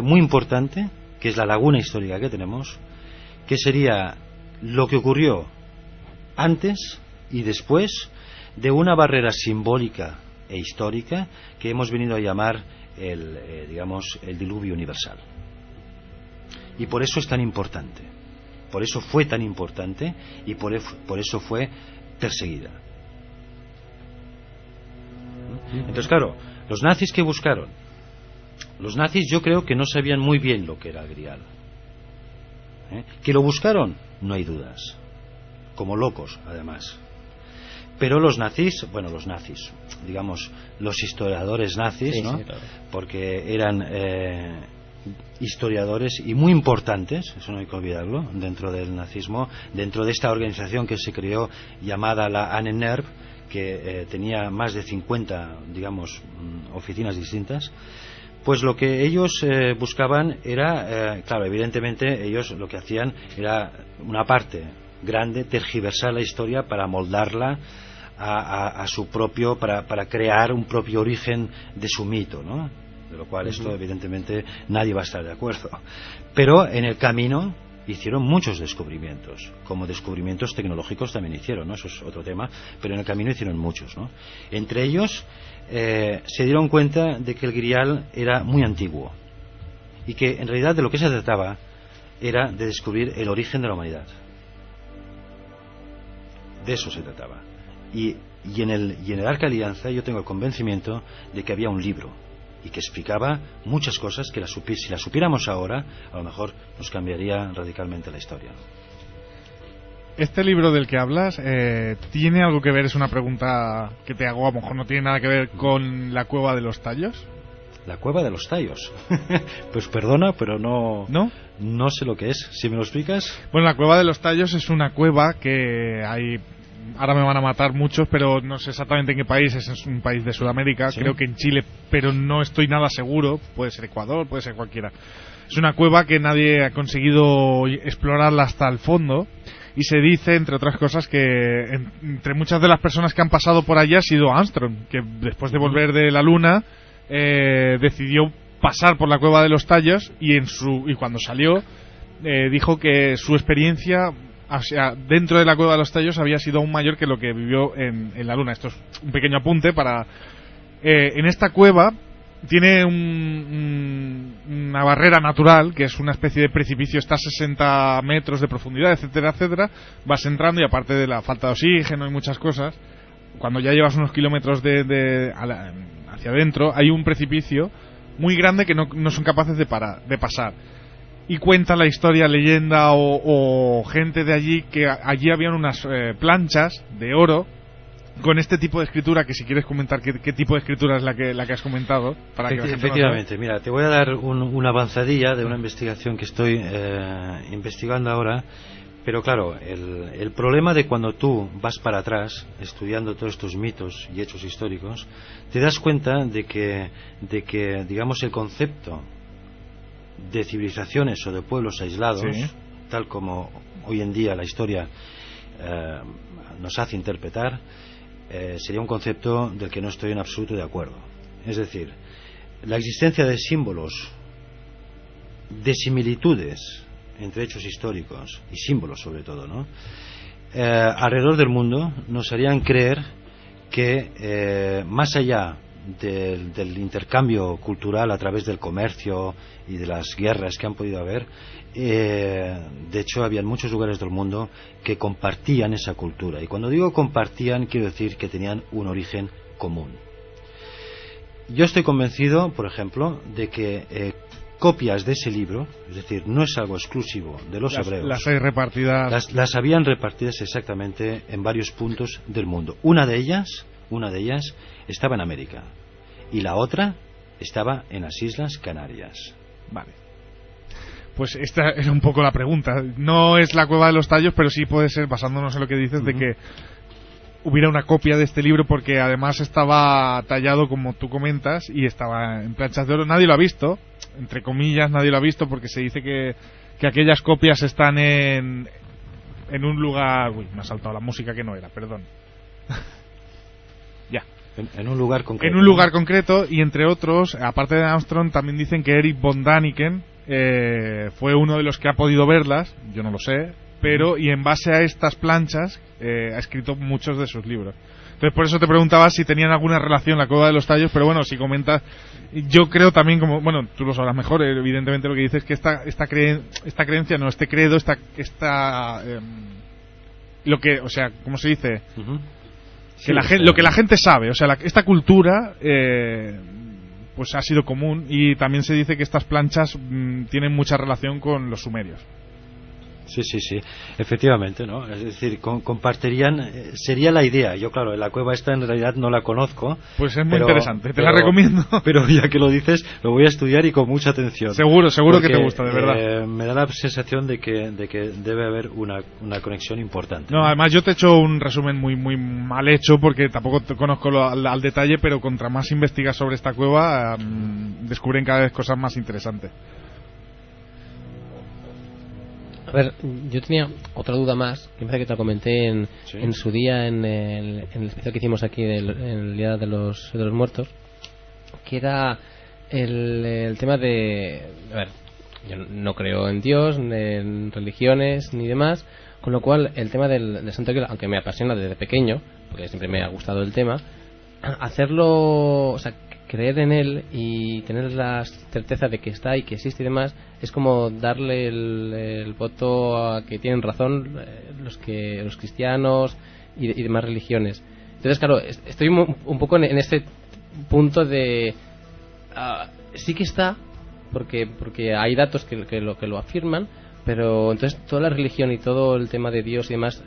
muy importante, que es la laguna histórica que tenemos, que sería lo que ocurrió antes y después de una barrera simbólica e histórica que hemos venido a llamar el diluvio universal. Y por eso es tan importante, por eso fue tan importante y por eso fue perseguida. Entonces, claro, los nazis, que buscaron Los nazis yo creo que no sabían muy bien lo que era el Grial. ¿Que lo buscaron? No hay dudas. Como locos, además. Pero los nazis, digamos, los historiadores nazis, ¿no? Sí, claro. Porque eran historiadores y muy importantes, eso no hay que olvidarlo, dentro del nazismo, dentro de esta organización que se creó llamada la ANNERV, que tenía más de 50, digamos, oficinas distintas. Pues lo que ellos buscaban era, claro, evidentemente ellos lo que hacían era una parte grande, tergiversar la historia para moldarla a su propio, para crear un propio origen de su mito, ¿no? De lo cual esto evidentemente nadie va a estar de acuerdo. Pero en el camino hicieron muchos descubrimientos, como descubrimientos tecnológicos también hicieron, ¿no? Eso es otro tema, pero en el camino hicieron muchos, ¿no? Entre ellos se dieron cuenta de que el Grial era muy antiguo y que en realidad de lo que se trataba era de descubrir el origen de la humanidad. De eso se trataba. Y en el Arca Alianza yo tengo el convencimiento de que había un libro y que explicaba muchas cosas que si las supiéramos ahora, a lo mejor nos cambiaría radicalmente la historia. Este libro del que hablas, ¿tiene algo que ver? Es una pregunta que te hago, a lo mejor no tiene nada que ver con la Cueva de los Tallos. La Cueva de los Tallos. Pues perdona, pero no sé lo que es. ¿Si me lo explicas? Bueno, la Cueva de los Tallos es una cueva que hay... Ahora me van a matar muchos, pero no sé exactamente en qué país. Es un país de Sudamérica, ¿sí? Creo que en Chile, pero no estoy nada seguro. Puede ser Ecuador, puede ser cualquiera. Es una cueva que nadie ha conseguido explorarla hasta el fondo. Y se dice, entre otras cosas, que entre muchas de las personas que han pasado por allí ha sido Armstrong, que después de volver de la Luna decidió pasar por la Cueva de los Tallos y cuando salió dijo que su experiencia, o sea, dentro de la Cueva de los Tallos había sido aún mayor que lo que vivió en la Luna. Esto es un pequeño apunte para... en esta cueva tiene una barrera natural, que es una especie de precipicio, está a 60 metros de profundidad, etcétera, etcétera. Vas entrando y aparte de la falta de oxígeno y muchas cosas, cuando ya llevas unos kilómetros hacia adentro, hay un precipicio muy grande que no son capaces de pasar. Y cuenta la historia, leyenda o gente de allí que allí habían unas planchas de oro con este tipo de escritura, que si quieres comentar qué tipo de escritura es la que has comentado. Para que efectivamente, mira, te voy a dar una avanzadilla de una investigación que estoy investigando ahora. Pero claro, el problema de cuando tú vas para atrás estudiando todos estos mitos y hechos históricos, te das cuenta de que digamos, el concepto de civilizaciones o de pueblos aislados, sí, tal como hoy en día la historia nos hace interpretar, sería un concepto del que no estoy en absoluto de acuerdo. Es decir, la existencia de símbolos, de similitudes entre hechos históricos y símbolos sobre todo, ¿no? Alrededor del mundo nos harían creer que más allá del intercambio cultural a través del comercio y de las guerras que han podido haber, de hecho había muchos lugares del mundo que compartían esa cultura, y cuando digo compartían quiero decir que tenían un origen común. Yo estoy convencido, por ejemplo, de que copias de ese libro, es decir, no es algo exclusivo de los hebreos. Las hay repartidas. Las habían repartidas exactamente en varios puntos del mundo. Una de ellas estaba en América y la otra estaba en las Islas Canarias. Vale. Pues esta era un poco la pregunta. No es la Cueva de los Tallos, pero sí puede ser, basándonos en lo que dices, de que hubiera una copia de este libro, porque además estaba tallado como tú comentas y estaba en planchas de oro. Nadie lo ha visto, entre comillas, nadie lo ha visto, porque se dice que aquellas copias están en un lugar... Uy, me ha saltado la música que no era, perdón. Ya. En un lugar concreto. En un lugar concreto, y entre otros, aparte de Armstrong, también dicen que Eric von Daniken fue uno de los que ha podido verlas, yo no lo sé, pero y en base a estas planchas ha escrito muchos de sus libros. Entonces por eso te preguntaba si tenían alguna relación la Cueva de los Tallos, pero bueno, si comentas, yo creo también, como bueno, tú lo sabrás mejor, evidentemente lo que dices es que esta creencia, no, este credo, lo que, o sea, ¿cómo se dice? Que sí, lo que la gente sabe, o sea, esta cultura pues ha sido común, y también se dice que estas planchas tienen mucha relación con los sumerios. Sí, efectivamente, ¿no? Es decir, compartirían, sería la idea. Yo, claro, la cueva esta en realidad no la conozco. Pues es muy interesante, te la recomiendo. Pero ya que lo dices, lo voy a estudiar y con mucha atención. Seguro porque, que te gusta, de verdad. Me da la sensación de que debe haber una conexión importante. No, además yo te he hecho un resumen muy mal hecho, porque tampoco te conozco al detalle, pero contra más investigas sobre esta cueva, descubren cada vez cosas más interesantes. A ver, yo tenía otra duda más, que me parece que te la comenté en su día, en el especial que hicimos aquí en el Día de los Muertos, que era el tema de... A ver, yo no creo en Dios, en religiones, ni demás, con lo cual el tema del Santo Grial, aunque me apasiona desde pequeño, porque siempre me ha gustado el tema, hacerlo, o sea, creer en él y tener la certeza de que está y que existe y demás, es como darle el voto a que tienen razón los cristianos y demás religiones. Entonces, claro, estoy un poco en este punto de sí que está, porque hay datos que lo afirman, pero entonces toda la religión y todo el tema de Dios y demás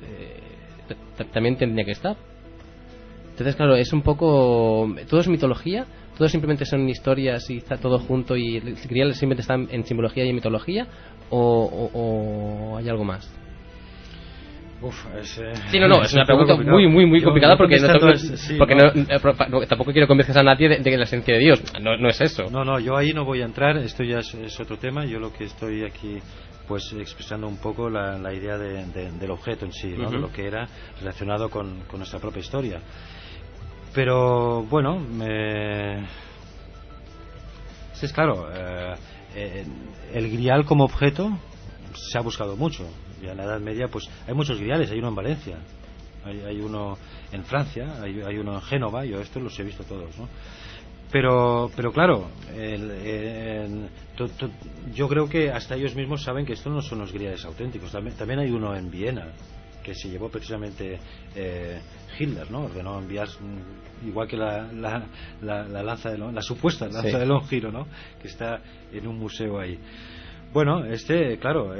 también tendría que estar. Entonces, claro, es un poco... Todo es mitología, todo simplemente son historias y está todo junto, y el Grial simplemente está en simbología y en mitología, o hay algo más. Sí, no, es una pregunta muy complicada, porque tampoco quiero convencer a nadie de la esencia de Dios. No es eso. No, yo ahí no voy a entrar, esto ya es otro tema. Yo lo que estoy aquí pues expresando un poco la idea del objeto en sí, ¿no? De lo que era relacionado con nuestra propia historia. Pero bueno, es claro, el Grial como objeto se ha buscado mucho. Ya en la Edad Media pues hay muchos griales, hay uno en Valencia, hay uno en Francia, hay uno en Génova, yo estos los he visto todos, ¿no? Pero claro, yo creo que hasta ellos mismos saben que estos no son los griales auténticos. También hay uno en Viena que se llevó precisamente Hitler, ¿no? Ordenó enviar, igual que la lanza de la supuesta lanza de Longiro, ¿no? Que está en un museo ahí. Bueno, claro,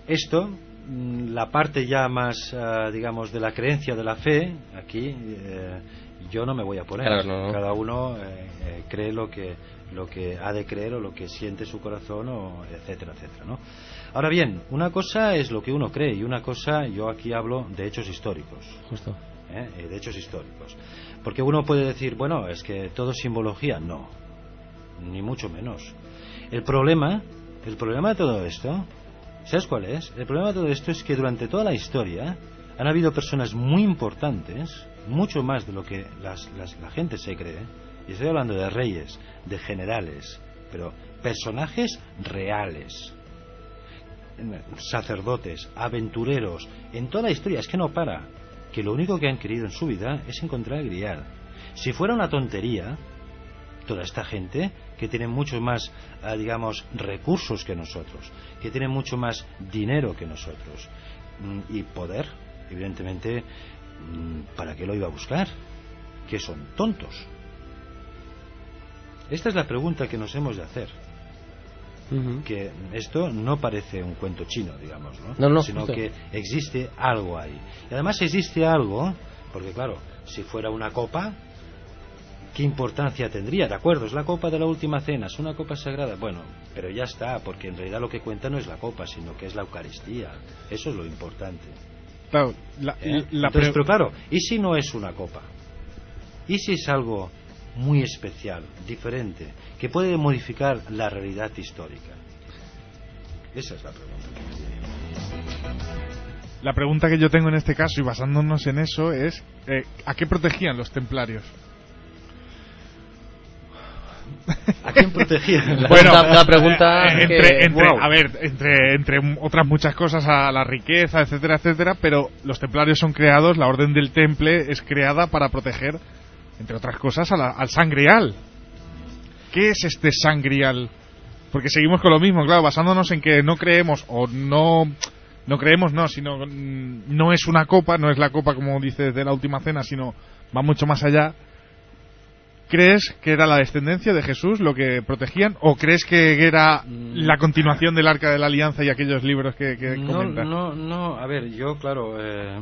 esto, la parte ya más, digamos, de la creencia, de la fe, aquí yo no me voy a poner. Claro, no. Cada uno cree lo que ha de creer, o lo que siente su corazón, o etcétera, ¿no? Ahora bien, una cosa es lo que uno cree, y una cosa, yo aquí hablo de hechos históricos. Justo. De hechos históricos. Porque uno puede decir, bueno, es que todo es simbología. No, ni mucho menos. El problema de todo esto, ¿sabes cuál es? El problema de todo esto es que durante toda la historia han habido personas muy importantes, mucho más de lo que la gente se cree, y estoy hablando de reyes, de generales, pero personajes reales, sacerdotes, aventureros, en toda la historia, es que no para, que lo único que han querido en su vida es encontrar el Grial. Si fuera una tontería, toda esta gente que tiene mucho más, digamos, recursos que nosotros, que tiene mucho más dinero que nosotros, y poder, evidentemente, ¿para qué lo iba a buscar? ¿Que son tontos? Esta es la pregunta que nos hemos de hacer. Que esto no parece un cuento chino, digamos, ¿no? Sino que existe algo ahí. Y además existe algo, porque claro, si fuera una copa, ¿qué importancia tendría? De acuerdo, es la copa de la última cena, es una copa sagrada. Bueno, pero ya está, porque en realidad lo que cuenta no es la copa, sino que es la Eucaristía. Eso es lo importante. Claro, entonces, pero claro, ¿y si no es una copa? ¿Y si es algo muy especial, diferente, que puede modificar la realidad histórica? Esa es la pregunta que me tiene. La pregunta que yo tengo en este caso, y basándonos en eso, es ¿a qué protegían los templarios? ¿A quién protegían? Bueno, la pregunta entre otras muchas cosas, a la riqueza, etcétera, pero los templarios son creados, la Orden del Temple es creada para proteger, entre otras cosas, al San Grial. ¿Qué es este San Grial? Porque seguimos con lo mismo, claro, basándonos en que no creemos, o no creemos, sino no es una copa, no es la copa como dice de la última cena, sino va mucho más allá. ¿Crees que era la descendencia de Jesús lo que protegían o crees que era la continuación del Arca de la Alianza y aquellos libros que comentas? No, a ver, yo claro,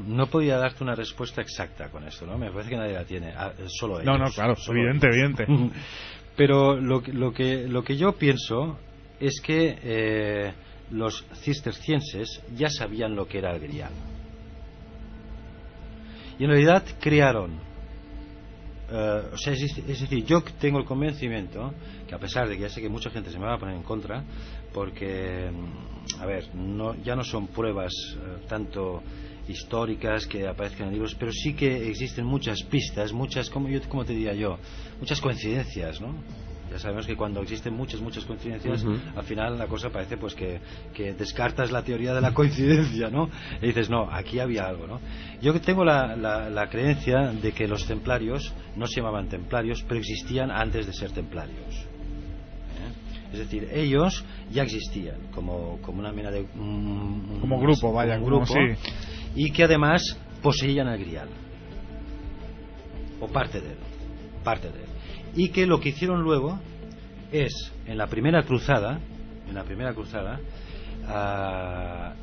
no podía darte una respuesta exacta con esto, ¿no? Me parece que nadie la tiene, solo ellos. No, claro, evidente. Pero lo que yo pienso es que los cistercienses ya sabían lo que era el Grial. Y en realidad crearon es decir, yo tengo el convencimiento que, a pesar de que ya sé que mucha gente se me va a poner en contra, porque a ver, ya no son pruebas tanto históricas que aparezcan en libros, pero sí que existen muchas pistas, como te diría yo, muchas coincidencias, ¿no? Ya sabemos que cuando existen muchas coincidencias, al final la cosa parece pues que descartas la teoría de la coincidencia, ¿no? Y dices, no, aquí había algo, ¿no? Yo tengo la creencia de que los templarios no se llamaban templarios, pero existían antes de ser templarios. Es decir, ellos ya existían como una mena de... como grupo, vaya, grupo, sí. Y que además poseían el Grial. O parte de él. Y que lo que hicieron luego es, en la primera cruzada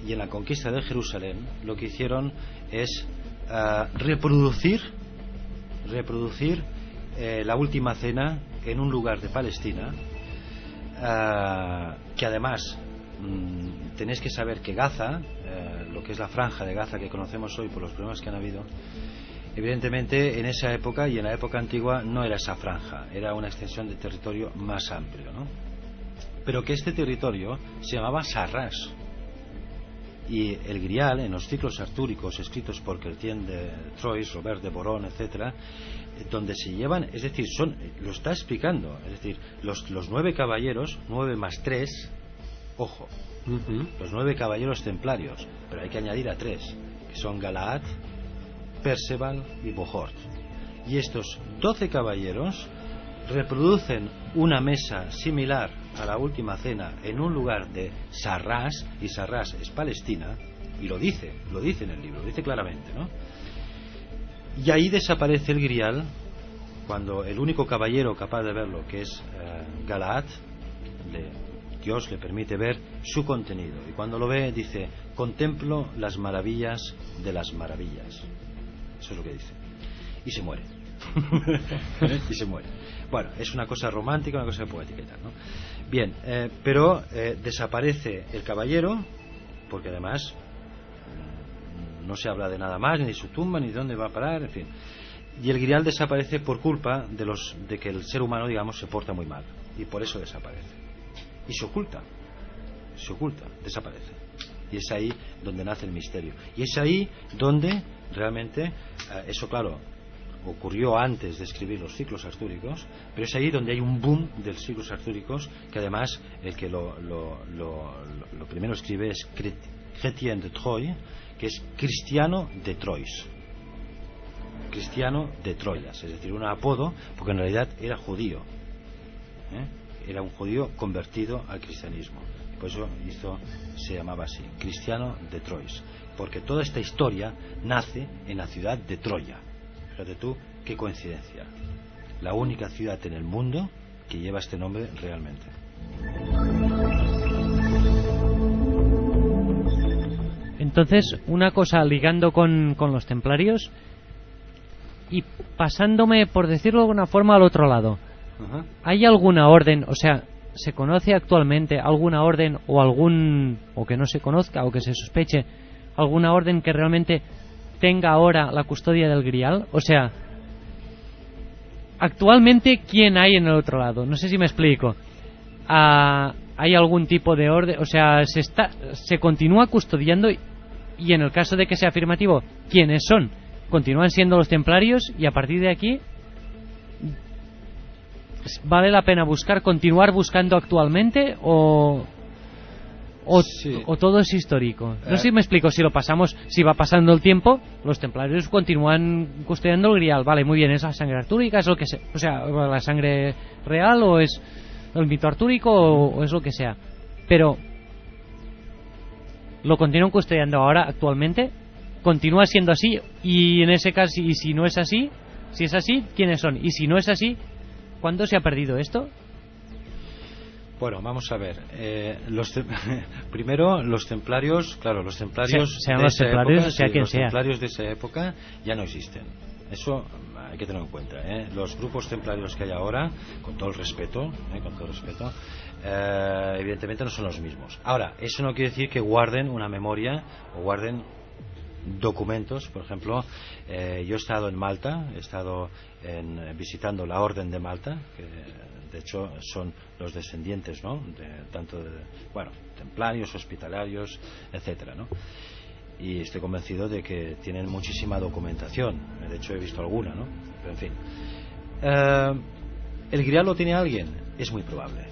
y en la conquista de Jerusalén, lo que hicieron es reproducir la última cena en un lugar de Palestina, que además tenéis que saber que Gaza, lo que es la franja de Gaza que conocemos hoy por los problemas que han habido, evidentemente en esa época y en la época antigua no era esa franja, era una extensión de territorio más amplio, ¿no? Pero que este territorio se llamaba Sarrás, y el Grial, en los ciclos artúricos escritos por Chrétien de Troyes, Robert de Boron, etcétera, donde se llevan, es decir, lo está explicando, es decir, los 9 caballeros, 9 más 3, ojo, los 9 caballeros templarios, pero hay que añadir a 3, que son Galaad, Perceval y Bohort. Y estos 12 caballeros reproducen una mesa similar a la última cena en un lugar de Sarrás, y Sarrás es Palestina, y lo dice en el libro, lo dice claramente, ¿no? Y ahí desaparece el Grial cuando el único caballero capaz de verlo, que es Galaad, Dios le permite ver su contenido, y cuando lo ve dice: contemplo las maravillas de las maravillas. Eso es lo que dice. Y se muere. Bueno, es una cosa romántica, una cosa poética y tal, ¿no? Bien, pero desaparece el caballero, porque además no se habla de nada más, ni de su tumba, ni de dónde va a parar, en fin. Y el Grial desaparece por culpa de que el ser humano, digamos, se porta muy mal. Y por eso desaparece. Y se oculta, desaparece. Y es ahí donde nace el misterio. Y es ahí donde realmente, eso claro, ocurrió antes de escribir los ciclos artúricos, pero es ahí donde hay un boom de los ciclos artúricos, que además el que lo primero escribe es Chrétien de Troyes, que es cristiano de Troyes, cristiano de Troyas, es decir, un apodo, porque en realidad era judío, era un judío convertido al cristianismo, y por eso se llamaba así, cristiano de Troyes, porque toda esta historia nace en la ciudad de Troya. Fíjate tú, qué coincidencia. La única ciudad en el mundo que lleva este nombre realmente. Entonces, una cosa ligando con los templarios y pasándome, por decirlo de alguna forma, al otro lado. ¿Hay alguna orden, o sea, se conoce actualmente alguna orden o que no se conozca o que se sospeche, alguna orden que realmente tenga ahora la custodia del Grial? O sea, actualmente, ¿quién hay en el otro lado? No sé si me explico. ¿Hay algún tipo de orden? O sea, se continúa custodiando y en el caso de que sea afirmativo, ¿quiénes son? ¿Continúan siendo los templarios y a partir de aquí vale la pena continuar buscando actualmente o todo es histórico? No sé si me explico. Si va pasando el tiempo, los templarios continúan custodiando el Grial, vale, muy bien, es la sangre artúrica, es lo que sea, o sea, la sangre real o es el mito artúrico o es lo que sea, pero lo continúan custodiando ahora actualmente, continúa siendo así, y en ese caso, y si no es así, si es así, ¿quiénes son? Y si no es así, ¿Cuándo se ha perdido esto? Bueno, vamos a ver. Primero, los templarios, claro, los templarios sean los templarios, sea quien los sea. templarios de esa época ya no existen. Eso hay que tenerlo en cuenta. Los grupos templarios que hay ahora, con todo el respeto, evidentemente no son los mismos. Ahora, eso no quiere decir que guarden una memoria o guarden documentos. Por ejemplo, yo he estado en Malta, he estado visitando la Orden de Malta, que de hecho son los descendientes, ¿no?, tanto de templarios, hospitalarios, etcétera, ¿no? Y estoy convencido de que tienen muchísima documentación. De hecho he visto alguna, ¿no? Pero en fin, ¿el Grial lo tiene alguien? Es muy probable.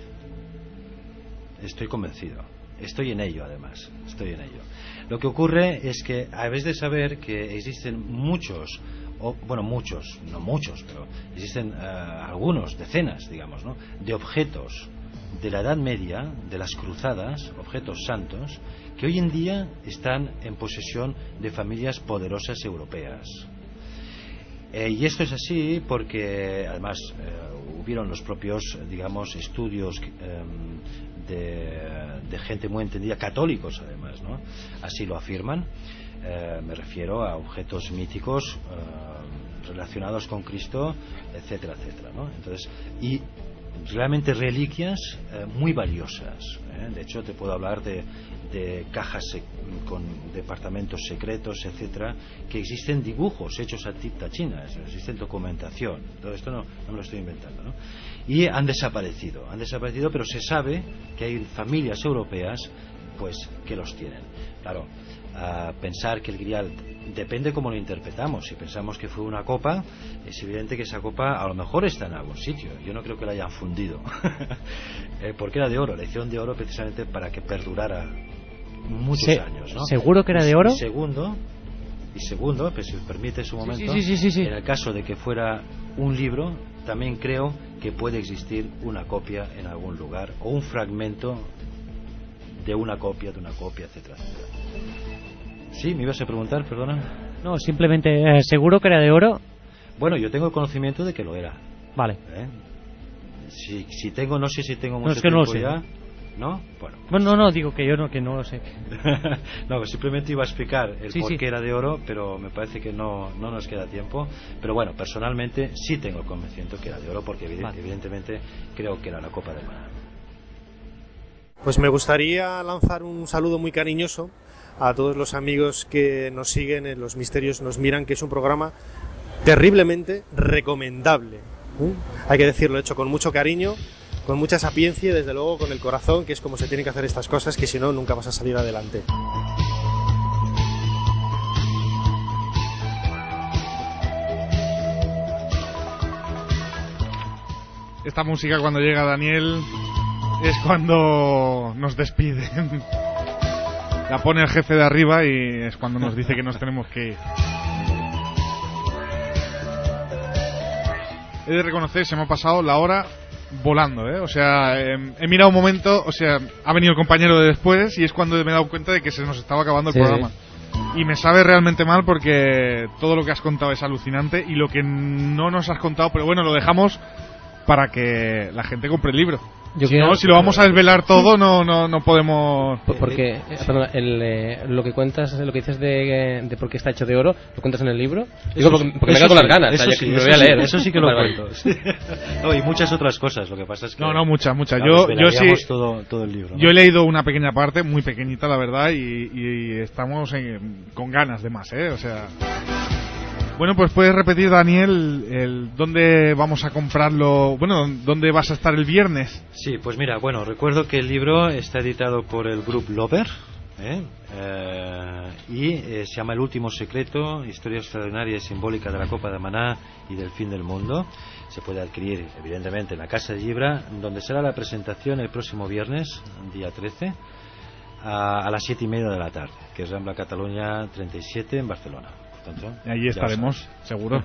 Estoy convencido. Estoy en ello, además. Estoy en ello. Lo que ocurre es que habéis de saber que existen muchos, no muchos, pero existen algunos, decenas, digamos, ¿no?, de objetos de la Edad Media, de las cruzadas, objetos santos, que hoy en día están en posesión de familias poderosas europeas. Y esto es así porque, además, hubieron los propios, digamos, estudios de gente muy entendida, católicos además, ¿no?, así lo afirman. Me refiero a objetos míticos relacionados con Cristo, etcétera, etcétera, ¿no? Entonces, y realmente reliquias muy valiosas. De hecho, te puedo hablar de cajas con departamentos secretos, etcétera, que existen dibujos hechos a tinta china, existen documentación. Todo esto no me lo estoy inventando, ¿no? Y han desaparecido, pero se sabe que hay familias europeas, pues, que los tienen. Claro, pensar que el Grial, depende cómo lo interpretamos. Si pensamos que fue una copa, es evidente que esa copa a lo mejor está en algún sitio. Yo no creo que la hayan fundido porque era de oro, la hicieron de oro precisamente para que perdurara muchos años, ¿no? ¿Seguro que era de oro? Y segundo, pues, si me permite un momento, sí. En el caso de que fuera un libro, también creo que puede existir una copia en algún lugar, o un fragmento de una copia, etcétera, etcétera. Sí, me ibas a preguntar, perdona. No, simplemente, ¿seguro que era de oro? Bueno, yo tengo conocimiento de que lo era. Vale. Si tengo, no sé si tengo mucho es que tiempo no lo sé. ya. ¿No? Bueno, no, digo que que no lo sé. No, simplemente iba a explicar el por qué era de oro, pero me parece que no nos queda tiempo. Pero bueno, personalmente sí tengo el convencimiento que era de oro, porque evidentemente creo que era la copa de Maná. Pues me gustaría lanzar un saludo muy cariñoso a todos los amigos que nos siguen en Los Misterios Nos Miran, que es un programa terriblemente recomendable. Hay que decirlo, hecho con mucho cariño, con mucha sapiencia y desde luego con el corazón, que es como se tienen que hacer estas cosas, que si no, nunca vas a salir adelante. Esta música, cuando llega Daniel, es cuando nos despiden. La pone el jefe de arriba y es cuando nos dice que nos tenemos que ir. He de reconocer, se me ha pasado la hora volando, O sea, he mirado un momento, o sea, ha venido el compañero de después y es cuando me he dado cuenta de que se nos estaba acabando el programa. Y me sabe realmente mal porque todo lo que has contado es alucinante y lo que no nos has contado, pero bueno, lo dejamos para que la gente compre el libro. Si lo vamos a desvelar todo, no podemos. Porque lo que cuentas, lo que dices de por qué está hecho de oro, ¿lo cuentas en el libro? Digo, porque me quedo con las ganas. Me lo voy a leer. Eso sí que lo cuento. No, y muchas otras cosas. Lo que pasa es que muchas. Yo sí. Todo el libro, ¿no? Yo he leído una pequeña parte, muy pequeñita, la verdad, y estamos con ganas de más, O sea. Bueno, pues puedes repetir, Daniel, dónde vamos a comprarlo, dónde vas a estar el viernes. Sí, pues mira, recuerdo que el libro está editado por el Grupo Lover, y se llama El último secreto, historia extraordinaria y simbólica de la Copa de Maná y del fin del mundo. Se puede adquirir, evidentemente, en la Casa de Llibre, donde será la presentación el próximo viernes, día 13, a las 7:30 de la tarde, que es Rambla Cataluña 37 en Barcelona. Allí estaremos, seguro.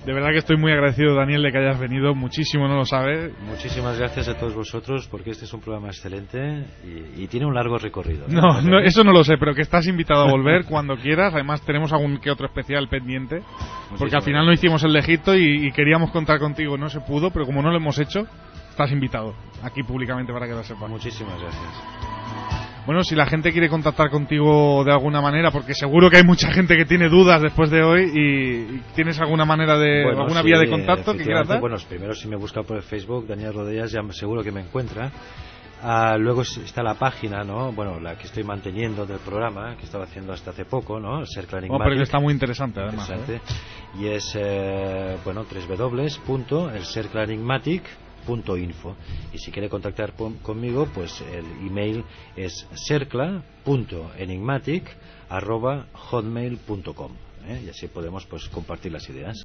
De verdad que estoy muy agradecido, Daniel, de que hayas venido. Muchísimo, no lo sabes. Muchísimas gracias a todos vosotros, porque este es un programa excelente y tiene un largo recorrido. No, eso no lo sé, pero que estás invitado a volver cuando quieras. Además, tenemos algún que otro especial pendiente. Porque al final no hicimos el de Egipto y queríamos contar contigo. No se pudo, pero como no lo hemos hecho, estás invitado aquí públicamente para que lo sepas. Muchísimas gracias. Bueno, si la gente quiere contactar contigo de alguna manera, porque seguro que hay mucha gente que tiene dudas después de hoy, y ¿tienes alguna manera alguna vía de contacto que quieras dar? Bueno, primero si me busca por el Facebook, Daniel Rodellas, ya seguro que me encuentra. Luego está la página, ¿no? Bueno, la que estoy manteniendo del programa, que estaba haciendo hasta hace poco, ¿no? El Cercle Enigmatic. Pero que está muy interesante, además. Y es, www.elcercleenigmatic.info. Y si quiere contactar conmigo, pues el email es cercla.enigmatic@hotmail.com, y así podemos pues compartir las ideas.